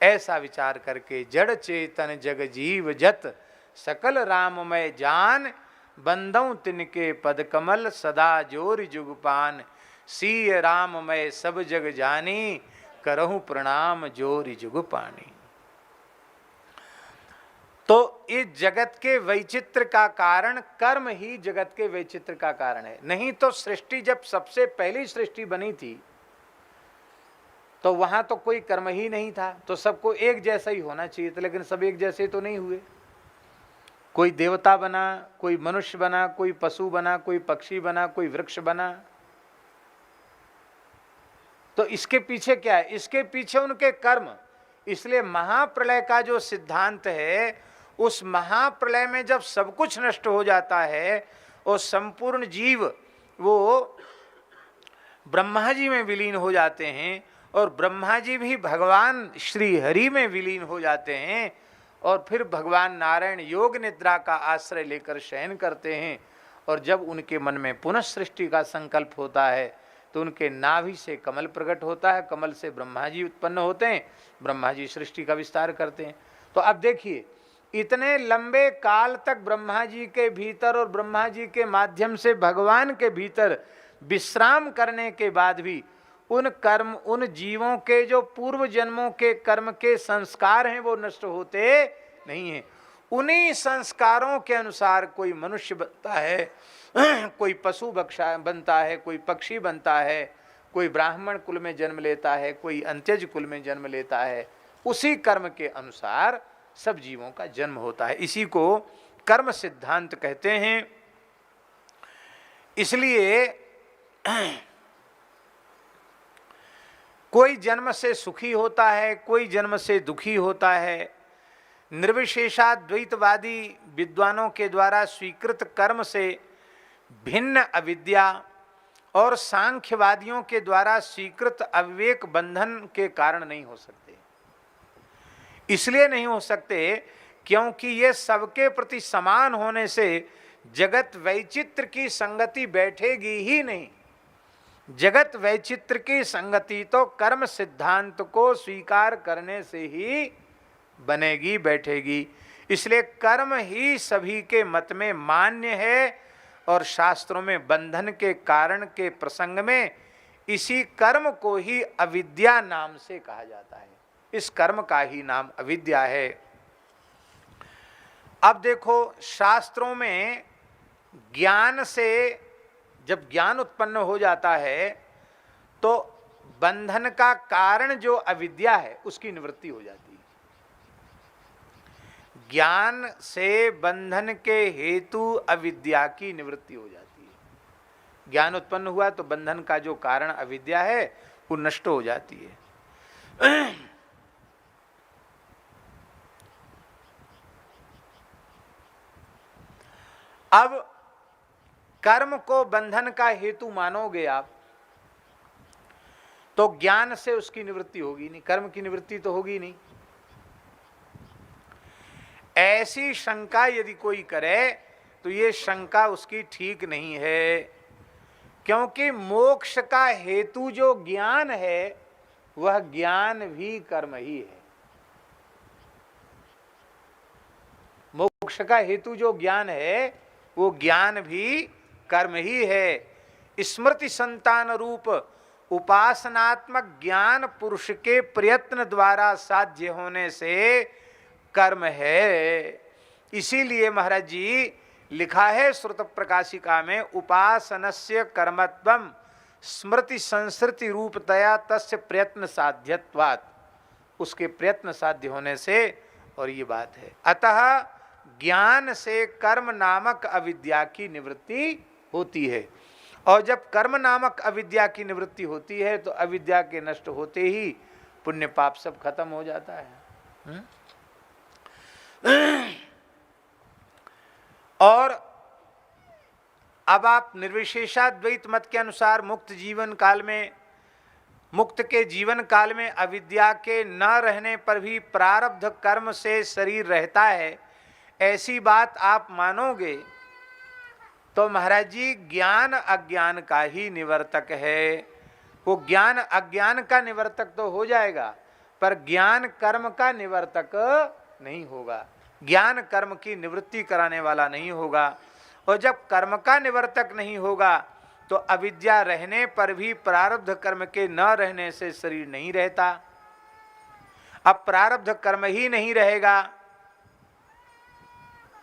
ऐसा विचार करके जड़ चेतन जग जीव जत सकल राममय जान, बंदौ तिनके पद कमल सदा जोर जुगपान। सीय राममय सब जग जानी, करहु प्रणाम जोर जुग पानी। तो इस जगत के वैचित्र का कारण कर्म ही जगत के वैचित्र का कारण है। नहीं तो सृष्टि जब सबसे पहली सृष्टि बनी थी तो वहां तो कोई कर्म ही नहीं था, तो सबको एक जैसा ही होना चाहिए था, लेकिन सब एक जैसे तो नहीं हुए। कोई देवता बना, कोई मनुष्य बना, कोई पशु बना, कोई पक्षी बना, कोई वृक्ष बना। तो इसके पीछे क्या है? इसके पीछे उनके कर्म। इसलिए महाप्रलय का जो सिद्धांत है, उस महाप्रलय में जब सब कुछ नष्ट हो जाता है और संपूर्ण जीव वो ब्रह्मा जी में विलीन हो जाते हैं, और ब्रह्मा जी भी भगवान श्री हरि में विलीन हो जाते हैं, और फिर भगवान नारायण योग निद्रा का आश्रय लेकर शयन करते हैं। और जब उनके मन में पुनः सृष्टि का संकल्प होता है तो उनके नाभि से कमल प्रकट होता है, कमल से ब्रह्मा जी उत्पन्न होते हैं, ब्रह्मा जी सृष्टि का विस्तार करते हैं। तो अब देखिए, इतने लंबे काल तक ब्रह्मा जी के भीतर और ब्रह्मा जी के माध्यम से भगवान के भीतर विश्राम करने के बाद भी उन कर्म, उन जीवों के जो पूर्व जन्मों के कर्म के संस्कार हैं वो नष्ट होते नहीं हैं। उन्हीं संस्कारों के अनुसार कोई मनुष्य बनता है, कोई पशु बनता है, कोई पक्षी बनता है, कोई ब्राह्मण कुल में जन्म लेता है, कोई अंत्यज कुल में जन्म लेता है। उसी कर्म के अनुसार सब जीवों का जन्म होता है। इसी को कर्म सिद्धांत कहते हैं। इसलिए कोई जन्म से सुखी होता है, कोई जन्म से दुखी होता है। निर्विशेषाद्वैतवादी विद्वानों के द्वारा स्वीकृत कर्म से भिन्न अविद्या और सांख्यवादियों के द्वारा स्वीकृत अविवेक बंधन के कारण नहीं हो सकते। इसलिए नहीं हो सकते क्योंकि ये सबके प्रति समान होने से जगत वैचित्र की संगति बैठेगी ही नहीं। जगत वैचित्र की संगति तो कर्म सिद्धांत को स्वीकार करने से ही बनेगी, बैठेगी। इसलिए कर्म ही सभी के मत में मान्य है, और शास्त्रों में बंधन के कारण के प्रसंग में इसी कर्म को ही अविद्या नाम से कहा जाता है। इस कर्म का ही नाम अविद्या है। अब देखो, शास्त्रों में ज्ञान से जब ज्ञान उत्पन्न हो जाता है तो बंधन का कारण जो अविद्या है उसकी निवृत्ति हो जाती है। ज्ञान से बंधन के हेतु अविद्या की निवृत्ति हो जाती है। ज्ञान उत्पन्न हुआ तो बंधन का जो कारण अविद्या है वो नष्ट हो जाती है। अब कर्म को बंधन का हेतु मानोगे आप तो ज्ञान से उसकी निवृत्ति होगी नहीं, कर्म की निवृत्ति तो होगी नहीं। ऐसी शंका यदि कोई करे तो ये शंका उसकी ठीक नहीं है, क्योंकि मोक्ष का हेतु जो ज्ञान है वह ज्ञान भी कर्म ही है। मोक्ष का हेतु जो ज्ञान है वो ज्ञान भी कर्म ही है। स्मृति संतान रूप उपासनात्मक ज्ञान पुरुष के प्रयत्न द्वारा साध्य होने से कर्म है। इसीलिए महाराज जी लिखा है श्रुत प्रकाशिका में, उपासनस्य कर्मत्वम स्मृति संस्कृति रूपतया तस्य प्रयत्न साध्यत्वात्, उसके प्रयत्न साध्य होने से, और ये बात है। अतः ज्ञान से कर्म नामक अविद्या की निवृत्ति होती है, और जब कर्म नामक अविद्या की निवृत्ति होती है तो अविद्या के नष्ट होते ही पुण्य पाप सब खत्म हो जाता है। और अब आप निर्विशेषाद्वैत मत के अनुसार मुक्त जीवन काल में, मुक्त के जीवन काल में अविद्या के न रहने पर भी प्रारब्ध कर्म से शरीर रहता है, ऐसी बात आप मानोगे तो महाराज जी ज्ञान अज्ञान का ही निवर्तक है। वो ज्ञान अज्ञान का निवर्तक तो हो जाएगा पर ज्ञान कर्म का निवर्तक नहीं होगा, ज्ञान कर्म की निवृत्ति कराने वाला नहीं होगा। और जब कर्म का निवर्तक नहीं होगा तो अविद्या रहने पर भी प्रारब्ध कर्म के न रहने से शरीर नहीं रहता। अब प्रारब्ध कर्म ही नहीं रहेगा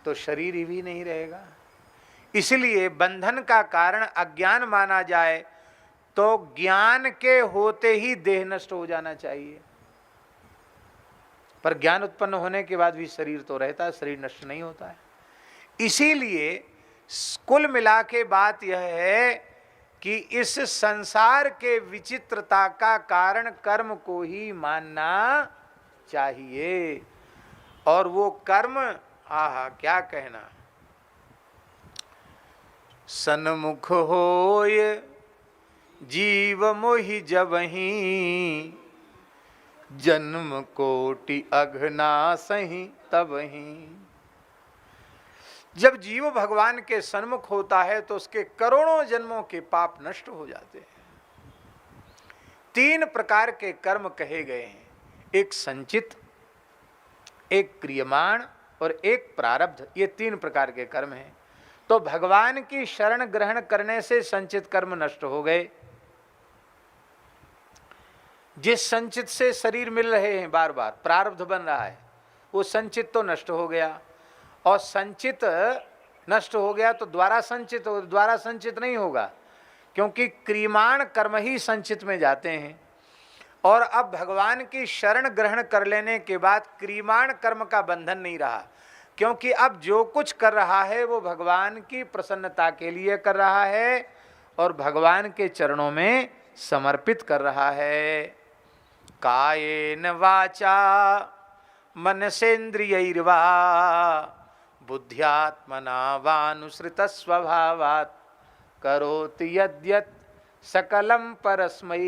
तो शरीर ही भी नहीं रहेगा। इसलिए बंधन का कारण अज्ञान माना जाए तो ज्ञान के होते ही देह नष्ट हो जाना चाहिए, पर ज्ञान उत्पन्न होने के बाद भी शरीर तो रहता है, शरीर नष्ट नहीं होता है। इसीलिए कुल मिला के बात यह है कि इस संसार के विचित्रता का कारण कर्म को ही मानना चाहिए। और वो कर्म, आहा क्या कहना, सन्मुख होय जीव मोहि जबहि, जन्म कोटि अघना सही तबहि। जब जीव भगवान के सन्मुख होता है तो उसके करोड़ों जन्मों के पाप नष्ट हो जाते हैं। 3 प्रकार के कर्म कहे गए हैं, एक संचित, एक क्रियमाण और एक प्रारब्ध। ये 3 प्रकार के कर्म हैं। तो भगवान की शरण ग्रहण करने से संचित कर्म नष्ट हो गए। जिस संचित से शरीर मिल रहे हैं बार बार, प्रारब्ध बन रहा है, वो संचित तो नष्ट हो गया। और संचित नष्ट हो गया तो द्वारा संचित हो, द्वारा संचित नहीं होगा, क्योंकि क्रियमाण कर्म ही संचित में जाते हैं। और अब भगवान की शरण ग्रहण कर लेने के बाद क्रियमाण कर्म का बंधन नहीं रहा, क्योंकि अब जो कुछ कर रहा है वो भगवान की प्रसन्नता के लिए कर रहा है और भगवान के चरणों में समर्पित कर रहा है। कायेन वाचा मनसेन्द्रियैर्वा बुद्ध्यात्मना वानुसृत स्वभावात् करोति यद्यत् सकलं परस्मै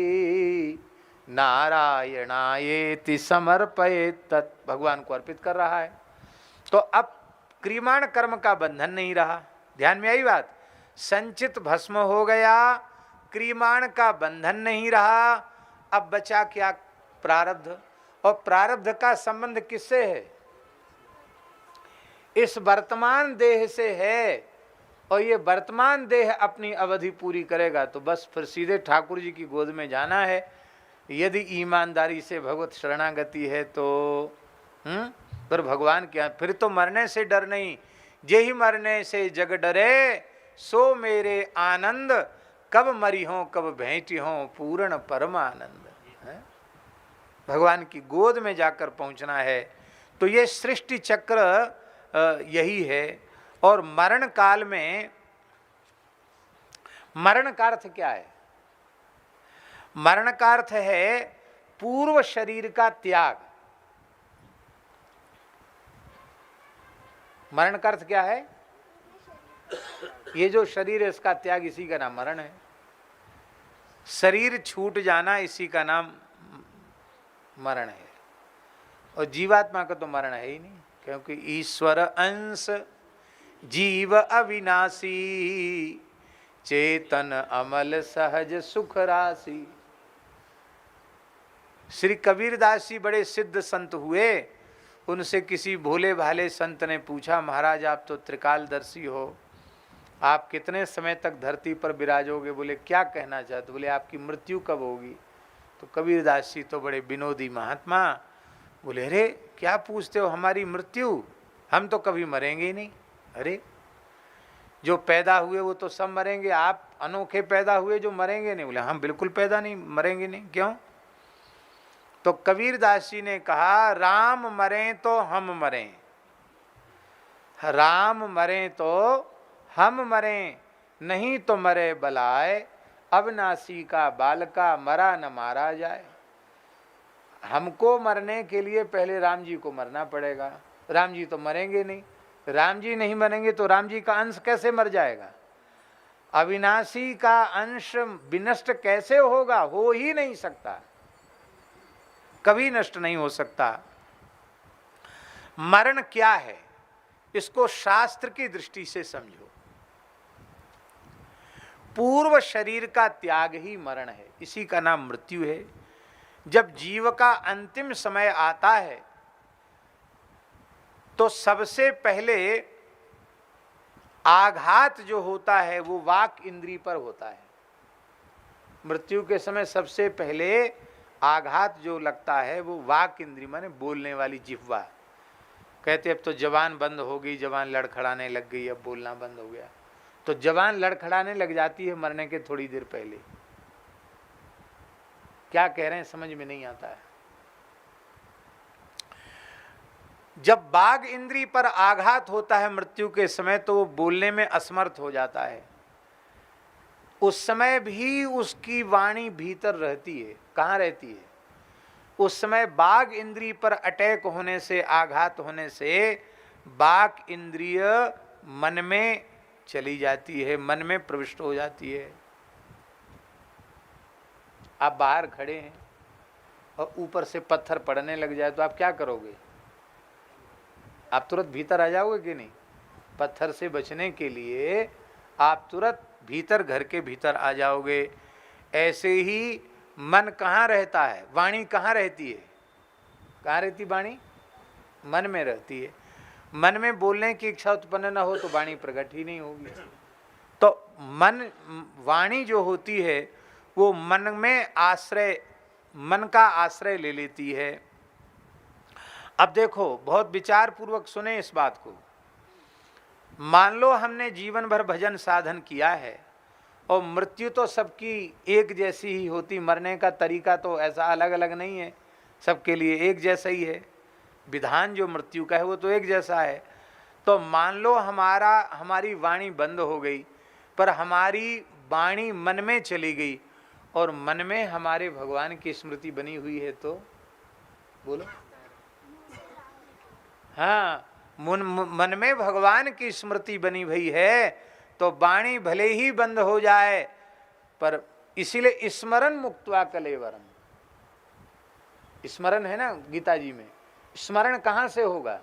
नारायणायेति समर्पयेत् तत्। भगवान को अर्पित कर रहा है। तो अब क्रियमाण कर्म का बंधन नहीं रहा। ध्यान में आई बात, संचित भस्म हो गया, क्रियमाण का बंधन नहीं रहा। अब बचा क्या? प्रारब्ध। और प्रारब्ध का संबंध किससे है? इस वर्तमान देह से है। और ये वर्तमान देह अपनी अवधि पूरी करेगा तो बस फिर सीधे ठाकुर जी की गोद में जाना है, यदि ईमानदारी से भगवत शरणागति है तो। पर भगवान क्या, फिर तो मरने से डर नहीं। जेहि मरने से जग डरे, सो मेरे आनंद, कब मरी हो कब भेंटी हो पूर्ण परमानंद। भगवान की गोद में जाकर पहुंचना है तो ये सृष्टि चक्र यही है। और मरण काल में, मरण का अर्थ क्या है? मरण का अर्थ है पूर्व शरीर का त्याग। मरण का अर्थ क्या है? ये जो शरीर है इसका त्याग, इसी का नाम मरण है। शरीर छूट जाना, इसी का नाम मरण है। और जीवात्मा का तो मरण है ही नहीं, क्योंकि ईश्वर अंश जीव अविनाशी, चेतन अमल सहज सुख राशि। श्री कबीरदास जी बड़े सिद्ध संत हुए। उनसे किसी भोले भाले संत ने पूछा, महाराज आप तो त्रिकालदर्शी हो, आप कितने समय तक धरती पर विराजोगे? बोले क्या कहना चाहते? बोले आपकी मृत्यु कब होगी? तो कबीरदास जी तो बड़े विनोदी महात्मा, बोले अरे क्या पूछते हो हमारी मृत्यु, हम तो कभी मरेंगे ही नहीं। अरे जो पैदा हुए वो तो सब मरेंगे, आप अनोखे पैदा हुए जो मरेंगे नहीं। बोले हम बिल्कुल पैदा नहीं, मरेंगे नहीं। क्यों? तो कबीरदास जी ने कहा, राम मरें तो हम मरें, राम मरें तो हम मरें, नहीं तो मरे बलाए, अविनाशी का बालका मरा न मारा जाए। हमको मरने के लिए पहले राम जी को मरना पड़ेगा। राम जी तो मरेंगे नहीं, राम जी नहीं मरेंगे तो राम जी का अंश कैसे मर जाएगा? अविनाशी का अंश विनष्ट कैसे होगा? हो ही नहीं सकता, कभी नष्ट नहीं हो सकता। मरण क्या है इसको शास्त्र की दृष्टि से समझो। पूर्व शरीर का त्याग ही मरण है, इसी का नाम मृत्यु है। जब जीव का अंतिम समय आता है तो सबसे पहले आघात जो होता है वो वाक इंद्री पर होता है। मृत्यु के समय सबसे पहले आघात जो लगता है वो वाक इंद्री, माने बोलने वाली जिह्वा। कहते अब तो जबान बंद हो गई, जबान लड़खड़ाने लग गई, अब बोलना बंद हो गया। तो जबान लड़खड़ाने लग जाती है मरने के थोड़ी देर पहले। क्या कह रहे हैं समझ में नहीं आता है। जब बाघ इंद्री पर आघात होता है मृत्यु के समय तो वो बोलने में असमर्थ हो जाता है। उस समय भी उसकी वाणी भीतर रहती है। कहाँ रहती है? उस समय बाघ इंद्री पर अटैक होने से, आघात होने से बाघ इंद्रिय मन में चली जाती है, मन में प्रविष्ट हो जाती है। आप बाहर खड़े हैं और ऊपर से पत्थर पड़ने लग जाए तो आप क्या करोगे? आप तुरंत भीतर आ जाओगे कि नहीं? पत्थर से बचने के लिए आप तुरंत भीतर, घर के भीतर आ जाओगे। ऐसे ही मन कहाँ रहता है? वाणी कहाँ रहती है? कहाँ रहती वाणी? मन में रहती है। मन में बोलने की इच्छा उत्पन्न न हो तो वाणी प्रकट ही नहीं होगी। तो मन, वाणी जो होती है वो मन में आश्रय, मन का आश्रय ले लेती है। अब देखो, बहुत विचार पूर्वक सुने इस बात को। मान लो हमने जीवन भर भजन साधन किया है और मृत्यु तो सबकी एक जैसी ही होती, मरने का तरीका तो ऐसा अलग अलग नहीं है, सबके लिए एक जैसा ही है। विधान जो मृत्यु का है वो तो एक जैसा है। तो मान लो हमारी वाणी बंद हो गई, पर हमारी वाणी मन में चली गई और मन में हमारे भगवान की स्मृति बनी हुई है तो बोलो। हाँ, मन में भगवान की स्मृति बनी हुई है तो वाणी भले ही बंद हो जाए, पर इसीलिए स्मरण मुक्त्वा कलेवरम। स्मरण है ना गीता जी में। स्मरण कहाँ से होगा?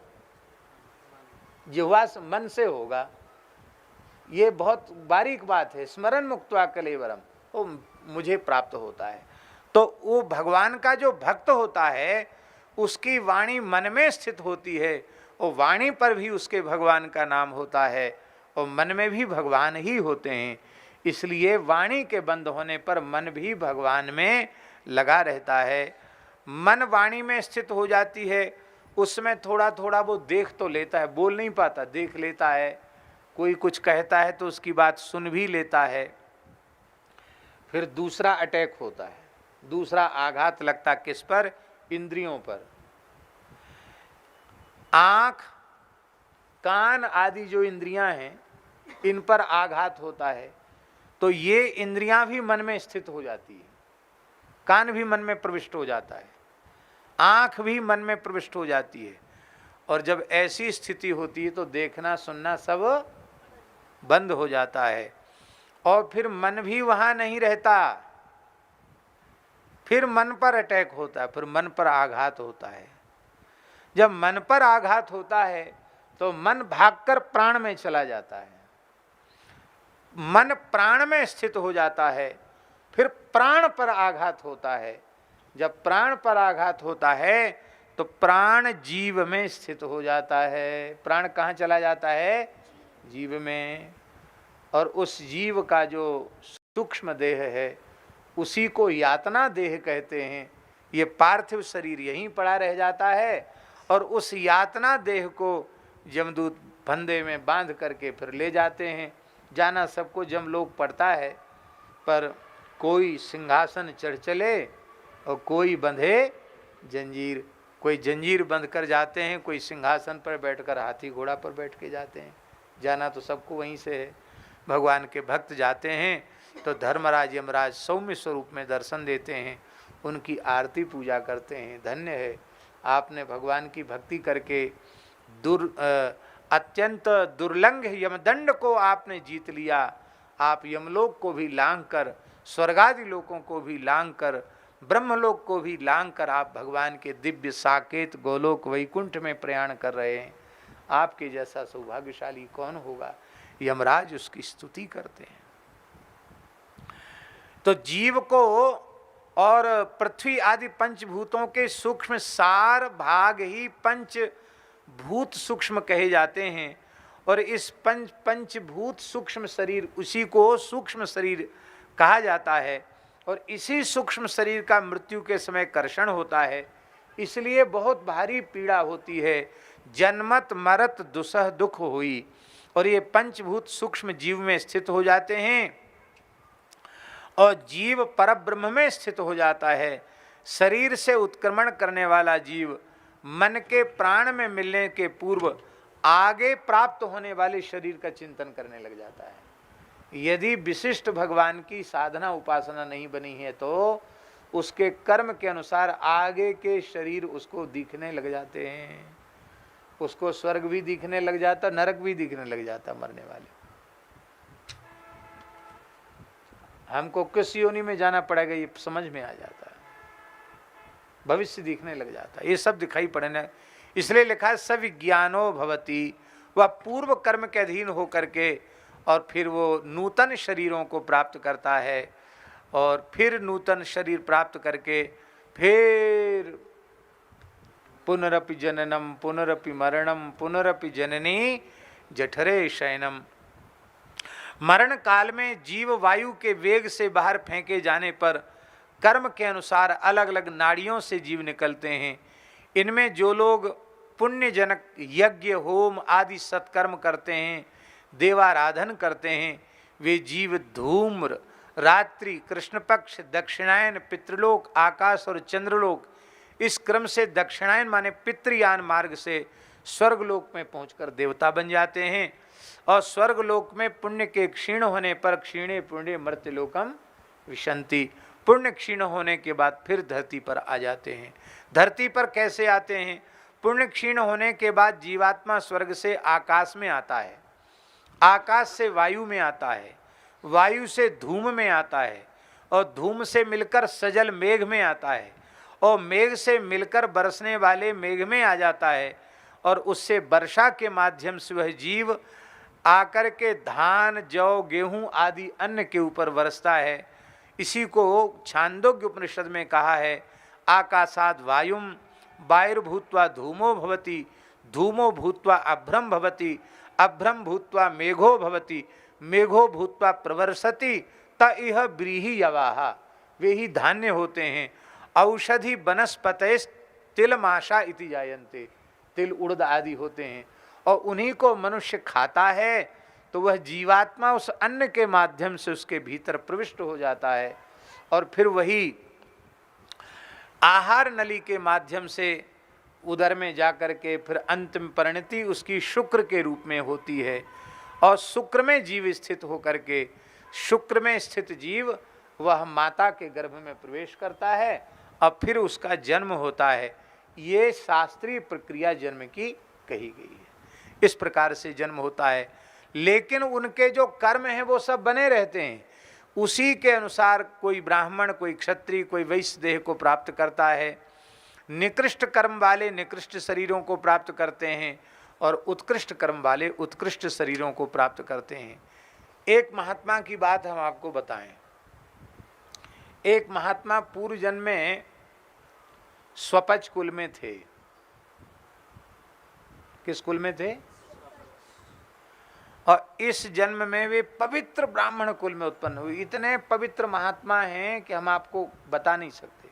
जिह्वा से, मन से होगा। ये बहुत बारीक बात है। स्मरण मुक्त्वा कलेवरम, वो मुझे प्राप्त होता है। तो वो भगवान का जो भक्त होता है उसकी वाणी मन में स्थित होती है और वाणी पर भी उसके भगवान का नाम होता है और मन में भी भगवान ही होते हैं। इसलिए वाणी के बंद होने पर मन भी भगवान में लगा रहता है। मन वाणी में स्थित हो जाती है, उसमें थोड़ा थोड़ा वो देख तो लेता है, बोल नहीं पाता, देख लेता है। कोई कुछ कहता है तो उसकी बात सुन भी लेता है। फिर दूसरा अटैक होता है, दूसरा आघात लगता किस पर? इंद्रियों पर। आँख, कान आदि जो इंद्रियां हैं, इन पर आघात होता है तो ये इंद्रियां भी मन में स्थित हो जाती है, कान भी मन में प्रविष्ट हो जाता है, आँख भी मन में प्रविष्ट हो जाती है। और जब ऐसी स्थिति होती है तो देखना सुनना सब बंद हो जाता है और फिर मन भी वहाँ नहीं रहता, फिर मन पर अटैक होता है, फिर मन पर आघात होता है। जब मन पर आघात होता है तो मन भागकर प्राण में चला जाता है, मन प्राण में स्थित हो जाता है, फिर प्राण पर आघात होता है। जब प्राण पर आघात होता है तो प्राण जीव में स्थित हो जाता है। प्राण कहाँ चला जाता है? जीव में। और उस जीव का जो सूक्ष्म देह है उसी को यातना देह कहते हैं। ये पार्थिव शरीर यहीं पड़ा रह जाता है और उस यातना देह को यमदूत फंदे में बांध करके फिर ले जाते हैं। जाना सबको जमलोक पड़ता है, पर कोई सिंहासन चढ़ चले और कोई बंधे जंजीर। कोई जंजीर बंध कर जाते हैं, कोई सिंहासन पर बैठकर हाथी घोड़ा पर बैठ के जाते हैं। जाना तो सबको वहीं से है। भगवान के भक्त जाते हैं तो धर्मराज यमराज सौम्य स्वरूप में दर्शन देते हैं, उनकी आरती पूजा करते हैं। धन्य है आपने भगवान की भक्ति करके अत्यंत दुर्लंघ यमदंड को आपने जीत लिया। आप यमलोक को भी लांघ कर, स्वर्गादि लोकों को भी लांघ कर, ब्रह्मलोक को भी लांघ कर आप भगवान के दिव्य साकेत गोलोक वैकुंठ में प्रयाण कर रहे हैं। आपके जैसा सौभाग्यशाली कौन होगा? यमराज उसकी स्तुति करते हैं। तो जीव को और पृथ्वी आदि पंचभूतों के सूक्ष्म सार भाग ही पंचभूत सूक्ष्म कहे जाते हैं। और इस पंचभूत सूक्ष्म शरीर, उसी को सूक्ष्म शरीर कहा जाता है। और इसी सूक्ष्म शरीर का मृत्यु के समय कर्षण होता है, इसलिए बहुत भारी पीड़ा होती है। जन्मत मरत दुसह दुख हुई। और ये पंचभूत सूक्ष्म जीव में स्थित हो जाते हैं और जीव परब्रह्म में स्थित हो जाता है। शरीर से उत्क्रमण करने वाला जीव मन के प्राण में मिलने के पूर्व आगे प्राप्त होने वाले शरीर का चिंतन करने लग जाता है। यदि विशिष्ट भगवान की साधना उपासना नहीं बनी है तो उसके कर्म के अनुसार आगे के शरीर उसको दिखने लग जाते हैं। उसको स्वर्ग भी दिखने लग जाता, नरक भी दिखने लग जाता मरने वाले। हमको किस योनि में जाना पड़ेगा ये समझ में आ जाता है, भविष्य दिखने लग जाता है, ये सब दिखाई पड़ने। इसलिए लिखा है सविज्ञानो भवति, वह पूर्व कर्म के अधीन हो करके और फिर वो नूतन शरीरों को प्राप्त करता है और फिर नूतन शरीर प्राप्त करके फिर पुनरपि जननम पुनरपि मरणम पुनरपि जननी जठरे शयनम। मरण काल में जीव वायु के वेग से बाहर फेंके जाने पर कर्म के अनुसार अलग अलग नाड़ियों से जीव निकलते हैं। इनमें जो लोग पुण्यजनक यज्ञ होम आदि सत्कर्म करते हैं, देवाराधन करते हैं, वे जीव धूम्र, रात्रि, कृष्ण पक्ष, दक्षिणायन, पितृलोक, आकाश और चंद्रलोक, इस क्रम से दक्षिणायन माने पितृयान मार्ग से स्वर्गलोक में पहुंचकर देवता बन जाते हैं। और स्वर्गलोक में पुण्य के क्षीण होने पर क्षीणे पुण्य मर्त्यलोकम विशंति, पुण्य क्षीण होने के बाद फिर धरती पर आ जाते हैं। धरती पर कैसे आते हैं? पुण्य क्षीण होने के बाद जीवात्मा स्वर्ग से आकाश में आता है, आकाश से वायु में आता है, वायु से धूम में आता है और धूम से मिलकर सजल मेघ में आता है और मेघ से मिलकर बरसने वाले मेघ में आ जाता है और उससे वर्षा के माध्यम से वह जीव आकर के धान, जौ, गेहूं आदि अन्न के ऊपर बरसता है। इसी को छांदोग्य उपनिषद में कहा है आकाशाद वायुम वायुर्भूत्वा धूमो भवति, धूमो भूत्वा अभ्रम भवति, अभ्रम भूत्वा मेघो भवति, मेघो भूत्वा प्रवर्षति, त इह ब्रीहि यवाहा। वे ही धान्य होते हैं। औषधि वनस्पते तिलमाशा इति जायन्ते, तिल उड़द आदि होते हैं और उन्हीं को मनुष्य खाता है तो वह जीवात्मा उस अन्न के माध्यम से उसके भीतर प्रविष्ट हो जाता है और फिर वही आहार नली के माध्यम से उदर में जाकर के फिर अंतिम परिणति उसकी शुक्र के रूप में होती है, और शुक्र में जीव स्थित होकर के, शुक्र में स्थित जीव वह माता के गर्भ में प्रवेश करता है और फिर उसका जन्म होता है। ये शास्त्रीय प्रक्रिया जन्म की कही गई है। इस प्रकार से जन्म होता है, लेकिन उनके जो कर्म हैं वो सब बने रहते हैं। उसी के अनुसार कोई ब्राह्मण, कोई क्षत्रिय, कोई वैश्य देह को प्राप्त करता है। निकृष्ट कर्म वाले निकृष्ट शरीरों को प्राप्त करते हैं और उत्कृष्ट कर्म वाले उत्कृष्ट शरीरों को प्राप्त करते हैं। एक महात्मा की बात हम आपको बताएं। एक महात्मा पूर्व जन्म में स्वपच कुल में थे। किस कुल में थे? और इस जन्म में वे पवित्र ब्राह्मण कुल में उत्पन्न हुए। इतने पवित्र महात्मा हैं कि हम आपको बता नहीं सकते।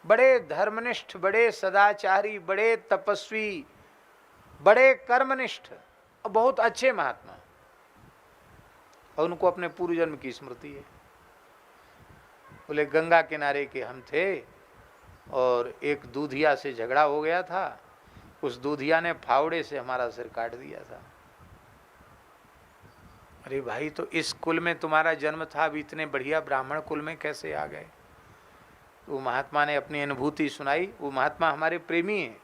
बड़े धर्मनिष्ठ, बड़े सदाचारी, बड़े तपस्वी, बड़े कर्मनिष्ठ और बहुत अच्छे महात्मा, और उनको अपने पूर्व जन्म की स्मृति है। बोले गंगा किनारे के हम थे और एक दूधिया से झगड़ा हो गया था। उस दूधिया ने फावड़े से हमारा सिर काट दिया था। अरे भाई, तो इस कुल में तुम्हारा जन्म था, अब इतने बढ़िया ब्राह्मण कुल में कैसे आ गए? वो महात्मा ने अपनी अनुभूति सुनाई। वो महात्मा हमारे प्रेमी हैं,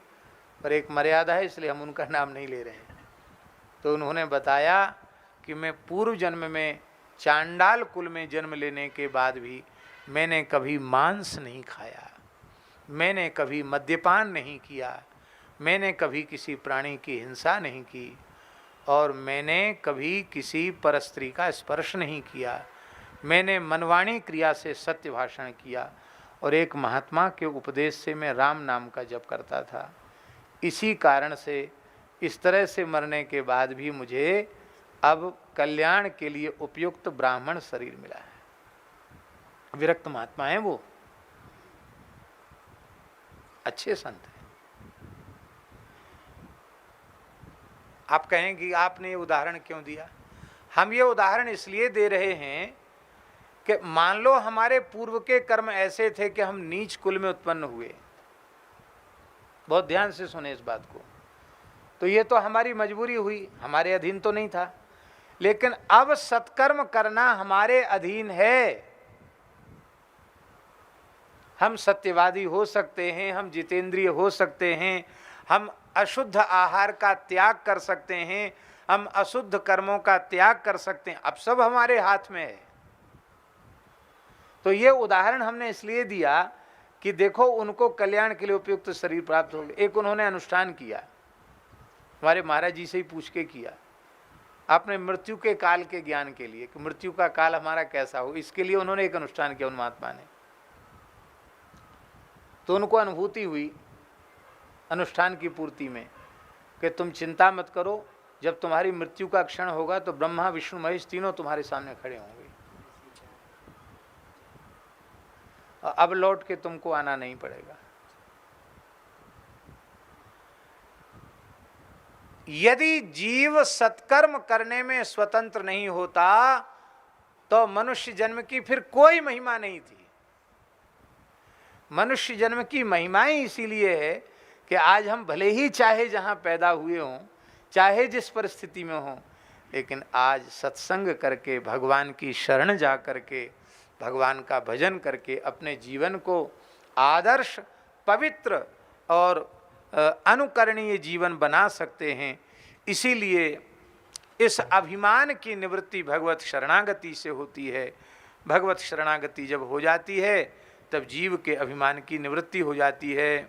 पर एक मर्यादा है, इसलिए हम उनका नाम नहीं ले रहे हैं। तो उन्होंने बताया कि मैं पूर्व जन्म में चांडाल कुल में जन्म लेने के बाद भी मैंने कभी मांस नहीं खाया, मैंने कभी मद्यपान नहीं किया, मैंने कभी किसी प्राणी की हिंसा नहीं की, और मैंने कभी किसी परस्त्री का स्पर्श नहीं किया। मैंने मनवाणी क्रिया से सत्य भाषण किया और एक महात्मा के उपदेश से मैं राम नाम का जप करता था। इसी कारण से इस तरह से मरने के बाद भी मुझे अब कल्याण के लिए उपयुक्त ब्राह्मण शरीर मिला है। विरक्त महात्मा हैं वो, अच्छे संत हैं। आप कहें कि आपने ये उदाहरण क्यों दिया? हम ये उदाहरण इसलिए दे रहे हैं कि मान लो हमारे पूर्व के कर्म ऐसे थे कि हम नीच कुल में उत्पन्न हुए। बहुत ध्यान से सुने इस बात को। तो ये तो हमारी मजबूरी हुई, हमारे अधीन तो नहीं था। लेकिन अब सत्कर्म करना हमारे अधीन है। हम सत्यवादी हो सकते हैं, हम जितेंद्रिय हो सकते हैं, हम अशुद्ध आहार का त्याग कर सकते हैं, हम अशुद्ध कर्मों का त्याग कर सकते हैं। अब सब हमारे हाथ में है। तो ये उदाहरण हमने इसलिए दिया कि देखो उनको कल्याण के लिए उपयुक्त शरीर प्राप्त हो गया। एक उन्होंने अनुष्ठान किया, हमारे महाराज जी से ही पूछ के किया। आपने मृत्यु के काल के ज्ञान के लिए कि मृत्यु का काल हमारा कैसा हो, इसके लिए उन्होंने एक अनुष्ठान किया उन महात्मा ने। तो उनको अनुभूति हुई अनुष्ठान की पूर्ति में कि तुम चिंता मत करो, जब तुम्हारी मृत्यु का क्षण होगा तो ब्रह्मा विष्णु महेश तीनों तुम्हारे सामने खड़े होंगे। अब लौट के तुमको आना नहीं पड़ेगा। यदि जीव सत्कर्म करने में स्वतंत्र नहीं होता तो मनुष्य जन्म की फिर कोई महिमा नहीं थी। मनुष्य जन्म की महिमा ही इसीलिए है कि आज हम भले ही चाहे जहां पैदा हुए हों, चाहे जिस परिस्थिति में हों, लेकिन आज सत्संग करके, भगवान की शरण जा करके, भगवान का भजन करके अपने जीवन को आदर्श, पवित्र और अनुकरणीय जीवन बना सकते हैं। इसीलिए इस अभिमान की निवृत्ति भगवत शरणागति से होती है। भगवत शरणागति जब हो जाती है तब जीव के अभिमान की निवृत्ति हो जाती है।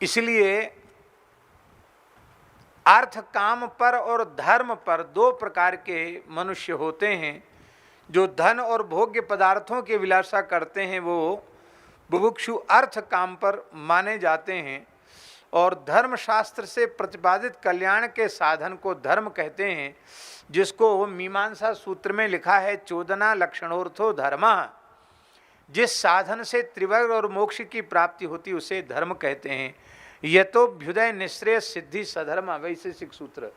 इसलिए अर्थ काम पर और धर्म पर दो प्रकार के मनुष्य होते हैं। जो धन और भोग्य पदार्थों की विलासा करते हैं वो बुभुक्षु अर्थ काम पर माने जाते हैं, और धर्म शास्त्र से प्रतिपादित कल्याण के साधन को धर्म कहते हैं, जिसको मीमांसा सूत्र में लिखा है चोदना लक्षणोर्थो धर्मा। जिस साधन से त्रिवर्ग और मोक्ष की प्राप्ति होती उसे धर्म कहते हैं। यतोभ्युदय निश्रेय सिद्धि सधर्म वैशेषिक सूत्र,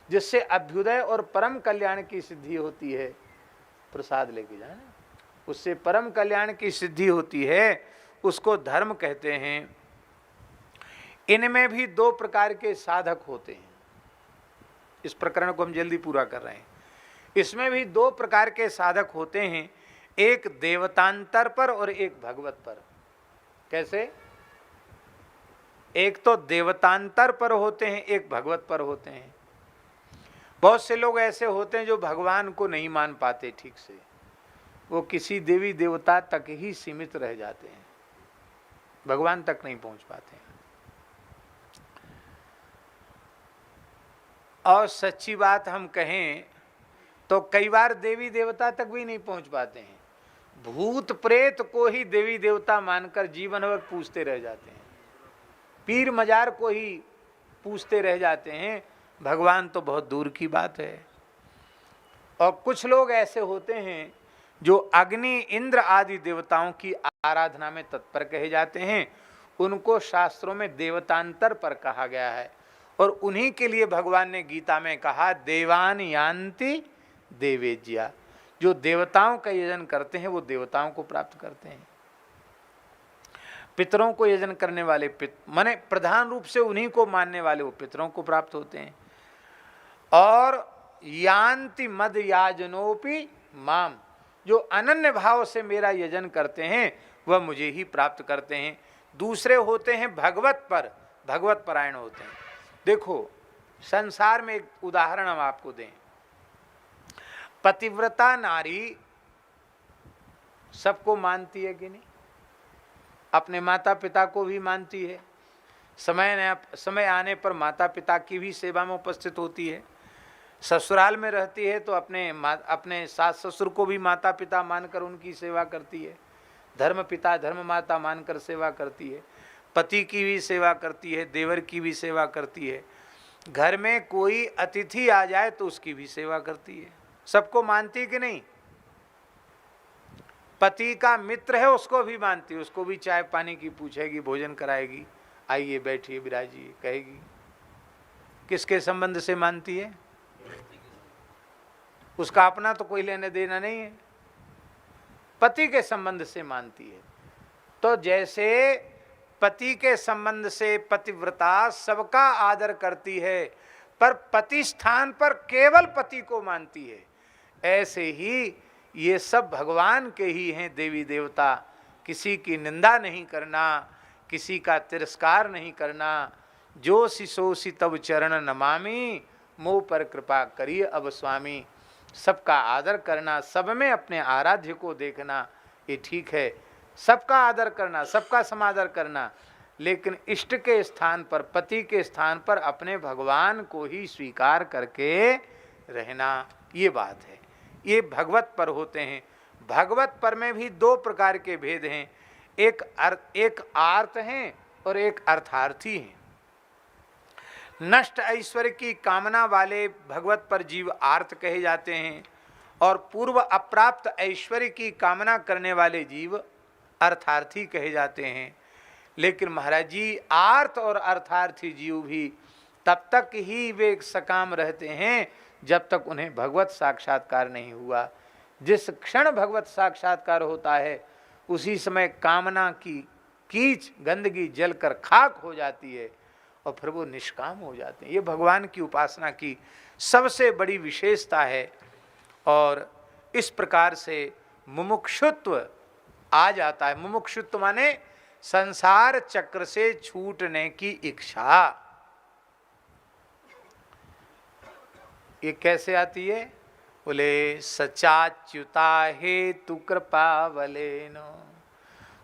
जिससे अभ्युदय और परम कल्याण की सिद्धि होती है। प्रसाद लेके जाना, उससे परम कल्याण की सिद्धि होती है, उसको धर्म कहते हैं। इनमें भी दो प्रकार के साधक होते हैं। इस प्रकरण को हम जल्दी पूरा कर रहे हैं। इसमें भी दो प्रकार के साधक होते हैं, एक देवतांतर पर और एक भगवत पर। कैसे? एक तो देवतांतर पर होते हैं, एक भगवत पर होते हैं। बहुत से लोग ऐसे होते हैं जो भगवान को नहीं मान पाते ठीक से, वो किसी देवी देवता तक ही सीमित रह जाते हैं, भगवान तक नहीं पहुंच पाते हैं। और सच्ची बात हम कहें तो कई बार देवी देवता तक भी नहीं पहुंच पाते हैं, भूत प्रेत को ही देवी देवता मानकर जीवन भर पूछते रह जाते हैं, पीर मजार को ही पूछते रह जाते हैं, भगवान तो बहुत दूर की बात है। और कुछ लोग ऐसे होते हैं जो अग्नि इंद्र आदि देवताओं की आराधना में तत्पर कहे जाते हैं, उनको शास्त्रों में देवतांतर पर कहा गया है। और उन्हीं के लिए भगवान ने गीता में कहा देवान यान्ति देवेज्या, जो देवताओं का यजन करते हैं वो देवताओं को प्राप्त करते हैं। पितरों को यजन करने वाले माने प्रधान रूप से उन्हीं को मानने वाले वो पितरों को प्राप्त होते हैं। और यान्ति मद याजनोपि माम, जो अनन्य भाव से मेरा यजन करते हैं वह मुझे ही प्राप्त करते हैं। दूसरे होते हैं भगवत पर, भगवत परायण होते हैं। देखो संसार में एक उदाहरण हम आपको दें, पतिव्रता नारी सबको मानती है कि नहीं? अपने माता पिता को भी मानती है, समय आने पर माता पिता की भी सेवा में उपस्थित होती है। ससुराल में रहती है तो अपने सास ससुर को भी माता पिता मानकर उनकी सेवा करती है, धर्म पिता धर्म माता मानकर सेवा करती है, पति की भी सेवा करती है, देवर की भी सेवा करती है, घर में कोई अतिथि आ जाए तो उसकी भी सेवा करती है। सबको मानती कि नहीं? पति का मित्र है उसको भी मानती है, उसको भी चाय पानी की पूछेगी, भोजन कराएगी, आइए बैठिए विराजिए कहेगी। किसके संबंध से मानती है? उसका अपना तो कोई लेने देना नहीं है, पति के संबंध से मानती है। तो जैसे पति के संबंध से पतिव्रता सबका आदर करती है पर पति स्थान पर केवल पति को मानती है, ऐसे ही ये सब भगवान के ही हैं देवी देवता। किसी की निंदा नहीं करना, किसी का तिरस्कार नहीं करना। जो शिशोसी तब चरण नमामि, मोह पर कृपा करिए अब स्वामी। सबका आदर करना, सब में अपने आराध्य को देखना, ये ठीक है। सबका आदर करना, सबका समादर करना, लेकिन इष्ट के स्थान पर, पति के स्थान पर अपने भगवान को ही स्वीकार करके रहना, ये बात है। ये भगवत पर होते हैं। भगवत पर में भी दो प्रकार के भेद हैं, एक आर्त हैं और एक अर्थार्थी हैं। नष्ट ऐश्वर्य की कामना वाले भगवत पर जीव आर्त कहे जाते हैं और पूर्व अप्राप्त ऐश्वर्य की कामना करने वाले जीव अर्थार्थी कहे जाते हैं। लेकिन महाराज जी, आर्त और अर्थार्थी जीव भी तब तक ही वे सकाम रहते हैं जब तक उन्हें भगवत साक्षात्कार नहीं हुआ। जिस क्षण भगवत साक्षात्कार होता है उसी समय कामना की कीच गंदगी जलकर खाक हो जाती है और फिर वो निष्काम हो जाते हैं। ये भगवान की उपासना की सबसे बड़ी विशेषता है। और इस प्रकार से मुमुक्षुत्व आ जाता है। मुमुक्षुत्व माने संसार चक्र से छूटने की इच्छा। ये कैसे आती है? बोले सचाच्युता हेतु कृपा बलेनो।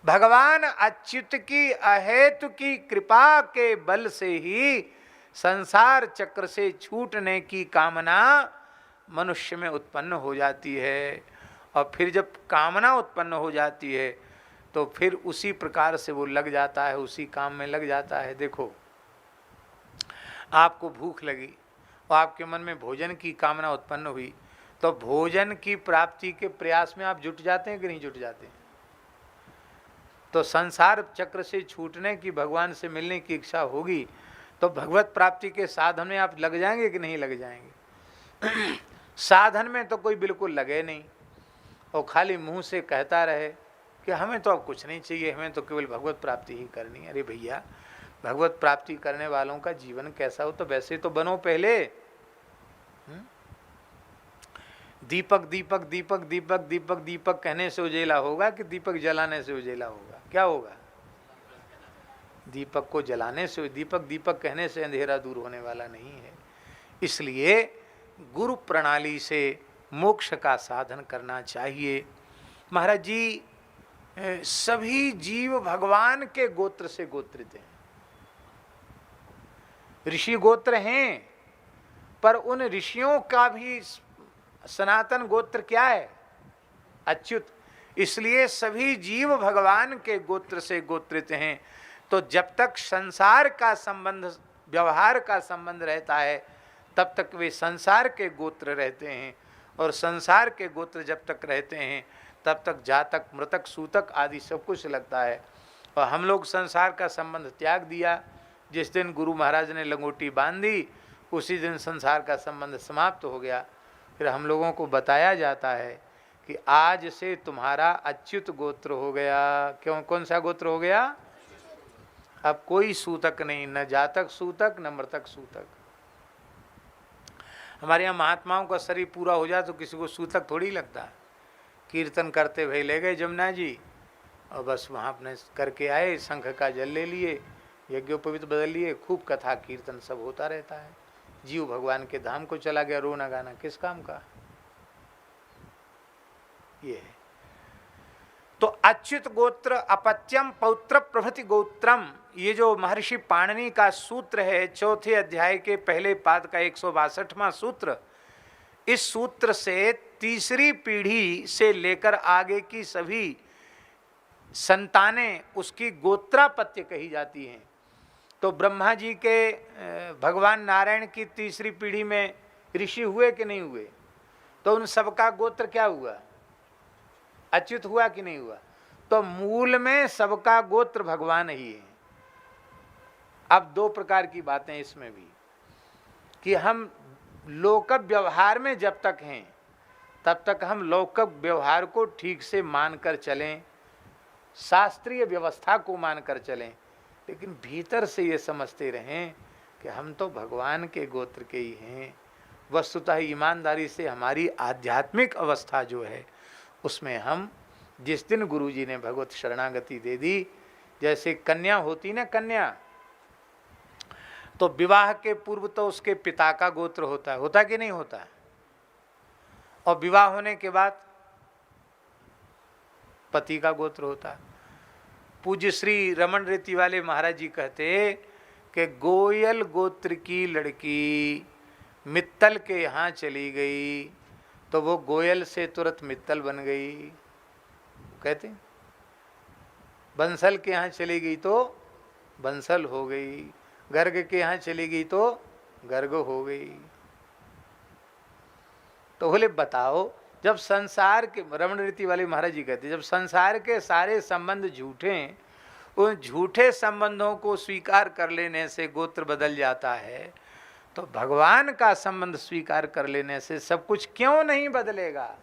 भगवान अच्युत की अहेतु की कृपा के बल से ही संसार चक्र से छूटने की कामना मनुष्य में उत्पन्न हो जाती है। और फिर जब कामना उत्पन्न हो जाती है तो फिर उसी प्रकार से वो लग जाता है, उसी काम में लग जाता है। देखो, आपको भूख लगी और आपके मन में भोजन की कामना उत्पन्न हुई तो भोजन की प्राप्ति के प्रयास में आप जुट जाते हैं कि नहीं जुट जाते हैं? तो संसार चक्र से छूटने की, भगवान से मिलने की इच्छा होगी तो भगवत प्राप्ति के साधन में आप लग जाएंगे कि नहीं लग जाएंगे? साधन में तो कोई बिल्कुल लगे नहीं और खाली मुंह से कहता रहे कि हमें तो अब कुछ नहीं चाहिए, हमें तो केवल भगवत प्राप्ति ही करनी है। अरे भैया, भगवत प्राप्ति करने वालों का जीवन कैसा हो तो वैसे तो बनो पहले। दीपक दीपक दीपक दीपक दीपक दीपक कहने से उजेला होगा कि दीपक जलाने से उजेला होगा? क्या होगा? दीपक को जलाने से, दीपक दीपक कहने से अंधेरा दूर होने वाला नहीं है। इसलिए गुरु प्रणाली से मोक्ष का साधन करना चाहिए। महाराज जी, सभी जीव भगवान के गोत्र से गोत्रित हैं, ऋषि गोत्र हैं, पर उन ऋषियों का भी सनातन गोत्र क्या है? अच्युत। इसलिए सभी जीव भगवान के गोत्र से गोत्रित हैं। तो जब तक संसार का संबंध, व्यवहार का संबंध रहता है, तब तक वे संसार के गोत्र रहते हैं, और संसार के गोत्र जब तक रहते हैं तब तक जातक, मृतक, सूतक आदि सब कुछ लगता है। और हम लोग संसार का संबंध त्याग दिया। जिस दिन गुरु महाराज ने लंगोटी बांधी, उसी दिन संसार का संबंध समाप्त हो गया। फिर हम लोगों को बताया जाता है कि आज से तुम्हारा अच्युत गोत्र हो गया। क्यों? कौन सा गोत्र हो गया? अब कोई सूतक नहीं, न जातक सूतक न मृतक सूतक। हमारे यहाँ महात्माओं का शरीर पूरा हो जाए तो किसी को सूतक थोड़ी लगता। कीर्तन करते हुए ले गए जमुना जी, और बस वहाँ अपने करके आए, शंख का जल ले लिए, यज्ञोपवीत बदल लिए, खूब कथा कीर्तन सब होता रहता है। जीव भगवान के धाम को चला गया, रोना गाना किस काम का? ये है। तो अच्युत गोत्र, अपत्यम, पौत्र प्रभृति गोत्रम, ये जो महर्षि पाणिनि का सूत्र है, चौथे अध्याय के पहले पाद का 162वां सूत्र, इस सूत्र से तीसरी पीढ़ी से लेकर आगे की सभी संतानें उसकी गोत्रापत्य कही जाती हैं। तो ब्रह्मा जी के भगवान नारायण की तीसरी पीढ़ी में ऋषि हुए कि नहीं हुए? तो उन सबका गोत्र क्या हुआ? अच्युत हुआ कि नहीं हुआ? तो मूल में सबका गोत्र भगवान ही है। अब दो प्रकार की बातें इसमें भी, कि हम लौकिक व्यवहार में जब तक हैं तब तक हम लौकिक व्यवहार को ठीक से मानकर चलें, शास्त्रीय व्यवस्था को मानकर चलें, लेकिन भीतर से ये समझते रहें कि हम तो भगवान के गोत्र के ही हैं। वस्तुतः ईमानदारी से हमारी आध्यात्मिक अवस्था जो है उसमें हम, जिस दिन गुरुजी ने भगवत शरणागति दे दी, जैसे कन्या होती ना, कन्या, तो विवाह के पूर्व तो उसके पिता का गोत्र होता है, होता कि नहीं होता? और विवाह होने के बाद पति का गोत्र होता। पूज्य श्री रमन रेती वाले महाराज जी कहते कि गोयल गोत्र की लड़की मित्तल के यहाँ चली गई तो वो गोयल से तुरंत मित्तल बन गई। कहते बंसल के यहाँ चली गई तो बंसल हो गई, गर्ग के यहाँ चली गई तो गर्ग हो गई। तो बोले बताओ, जब संसार के, रमण रीति वाले महाराज जी कहते, जब संसार के सारे संबंध झूठे हैं, उन झूठे संबंधों को स्वीकार कर लेने से गोत्र बदल जाता है, तो भगवान का संबंध स्वीकार कर लेने से सब कुछ क्यों नहीं बदलेगा?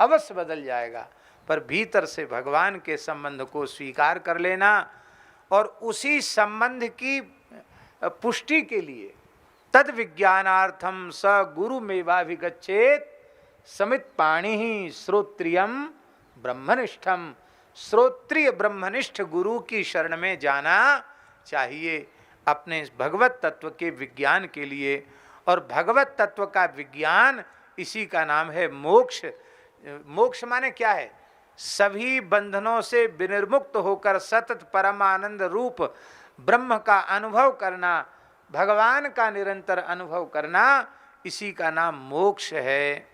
अवश्य बदल जाएगा। पर भीतर से भगवान के संबंध को स्वीकार कर लेना और उसी संबंध की पुष्टि के लिए तद विज्ञानार्थम स गुरु मेवाभिगच्छेत समित पाणि ही श्रोत्रियम ब्रह्मनिष्ठम। श्रोत्रिय ब्रह्मनिष्ठ गुरु की शरण में जाना चाहिए अपने भगवत तत्व के विज्ञान के लिए। और भगवत तत्व का विज्ञान, इसी का नाम है मोक्ष। मोक्ष माने क्या है? सभी बंधनों से विनिर्मुक्त होकर सतत परमानंद रूप ब्रह्म का अनुभव करना, भगवान का निरंतर अनुभव करना, इसी का नाम मोक्ष है।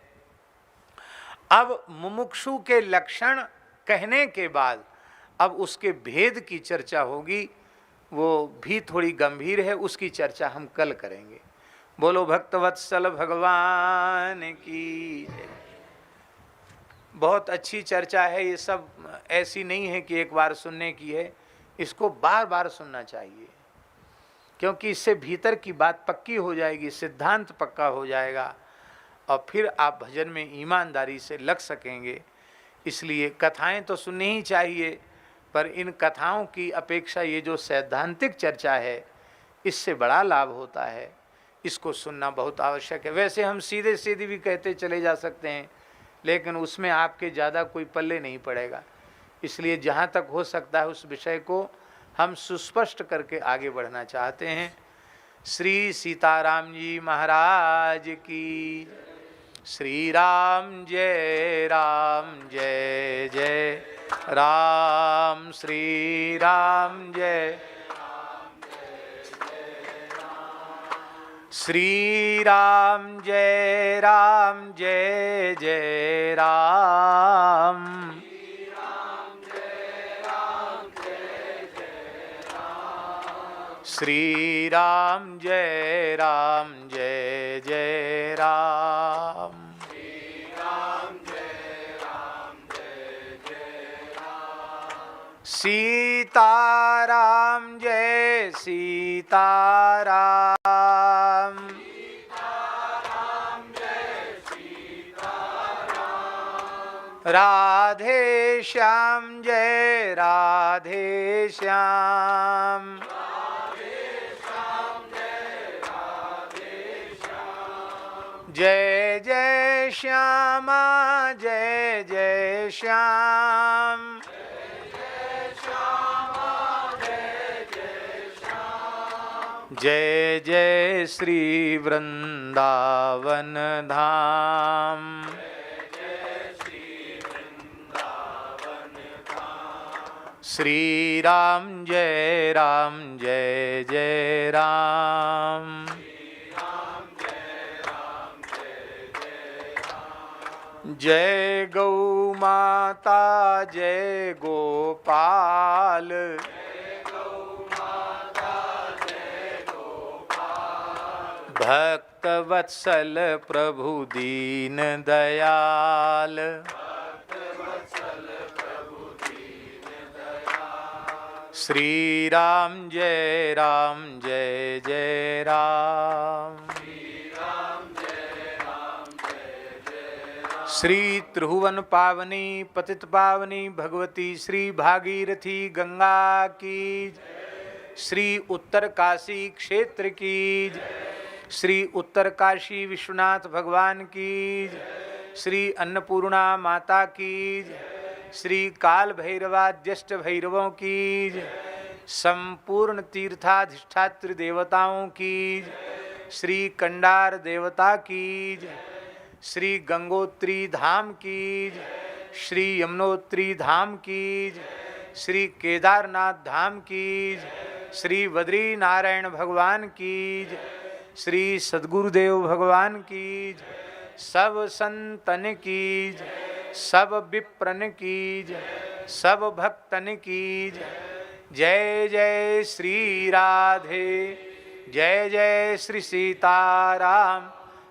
अब मुमुक्षु के लक्षण कहने के बाद अब उसके भेद की चर्चा होगी, वो भी थोड़ी गंभीर है, उसकी चर्चा हम कल करेंगे। बोलो भक्तवत्सल भगवान की। बहुत अच्छी चर्चा है ये सब, ऐसी नहीं है कि एक बार सुनने की है, इसको बार बार सुनना चाहिए, क्योंकि इससे भीतर की बात पक्की हो जाएगी, सिद्धांत पक्का हो जाएगा, और फिर आप भजन में ईमानदारी से लग सकेंगे। इसलिए कथाएं तो सुननी ही चाहिए, पर इन कथाओं की अपेक्षा ये जो सैद्धांतिक चर्चा है इससे बड़ा लाभ होता है, इसको सुनना बहुत आवश्यक है। वैसे हम सीधे सीधे भी कहते चले जा सकते हैं, लेकिन उसमें आपके ज़्यादा कोई पल्ले नहीं पड़ेगा। इसलिए जहाँ तक हो सकता है उस विषय को हम सुस्पष्ट करके आगे बढ़ना चाहते हैं। श्री सीताराम जी महाराज की। श्री राम जय जय राम। श्री राम जय श्री राम जय जय राम। श्री राम जय जय राम। सीताराम जय सीताराम। राधे श्याम जय राधे श्याम। जय जय श्यामा जय जय श्याम। जय जय श्री वृंदावन धाम। श्री राम जय जय राम। जय गौ माता जय गोपाल। भक्त वत्सल प्रभु दीन दयाल। श्री राम जय जय राम। श्री त्रिभुवन पावनी पतित पावनी भगवती श्री भागीरथी गंगा की। श्री उत्तर काशी क्षेत्र की। श्री उत्तर काशी विश्वनाथ भगवान की। श्री अन्नपूर्णा माता की। श्री काल भैरवाद्यष्ट भैरवों की। संपूर्ण तीर्थाधिष्ठात्र देवताओं की। श्री कंडार देवता की। श्री गंगोत्री धाम की। श्री यमुनोत्री धाम की। श्री केदारनाथ धाम की। श्री बद्री नारायण भगवान की। श्री सद्गुरुदेव भगवान की। सब संतन की। सब विप्रन की। सब भक्तन की। जय जय श्री राधे। जय जय श्री सीताराम।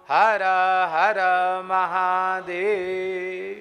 हर हर महादेव।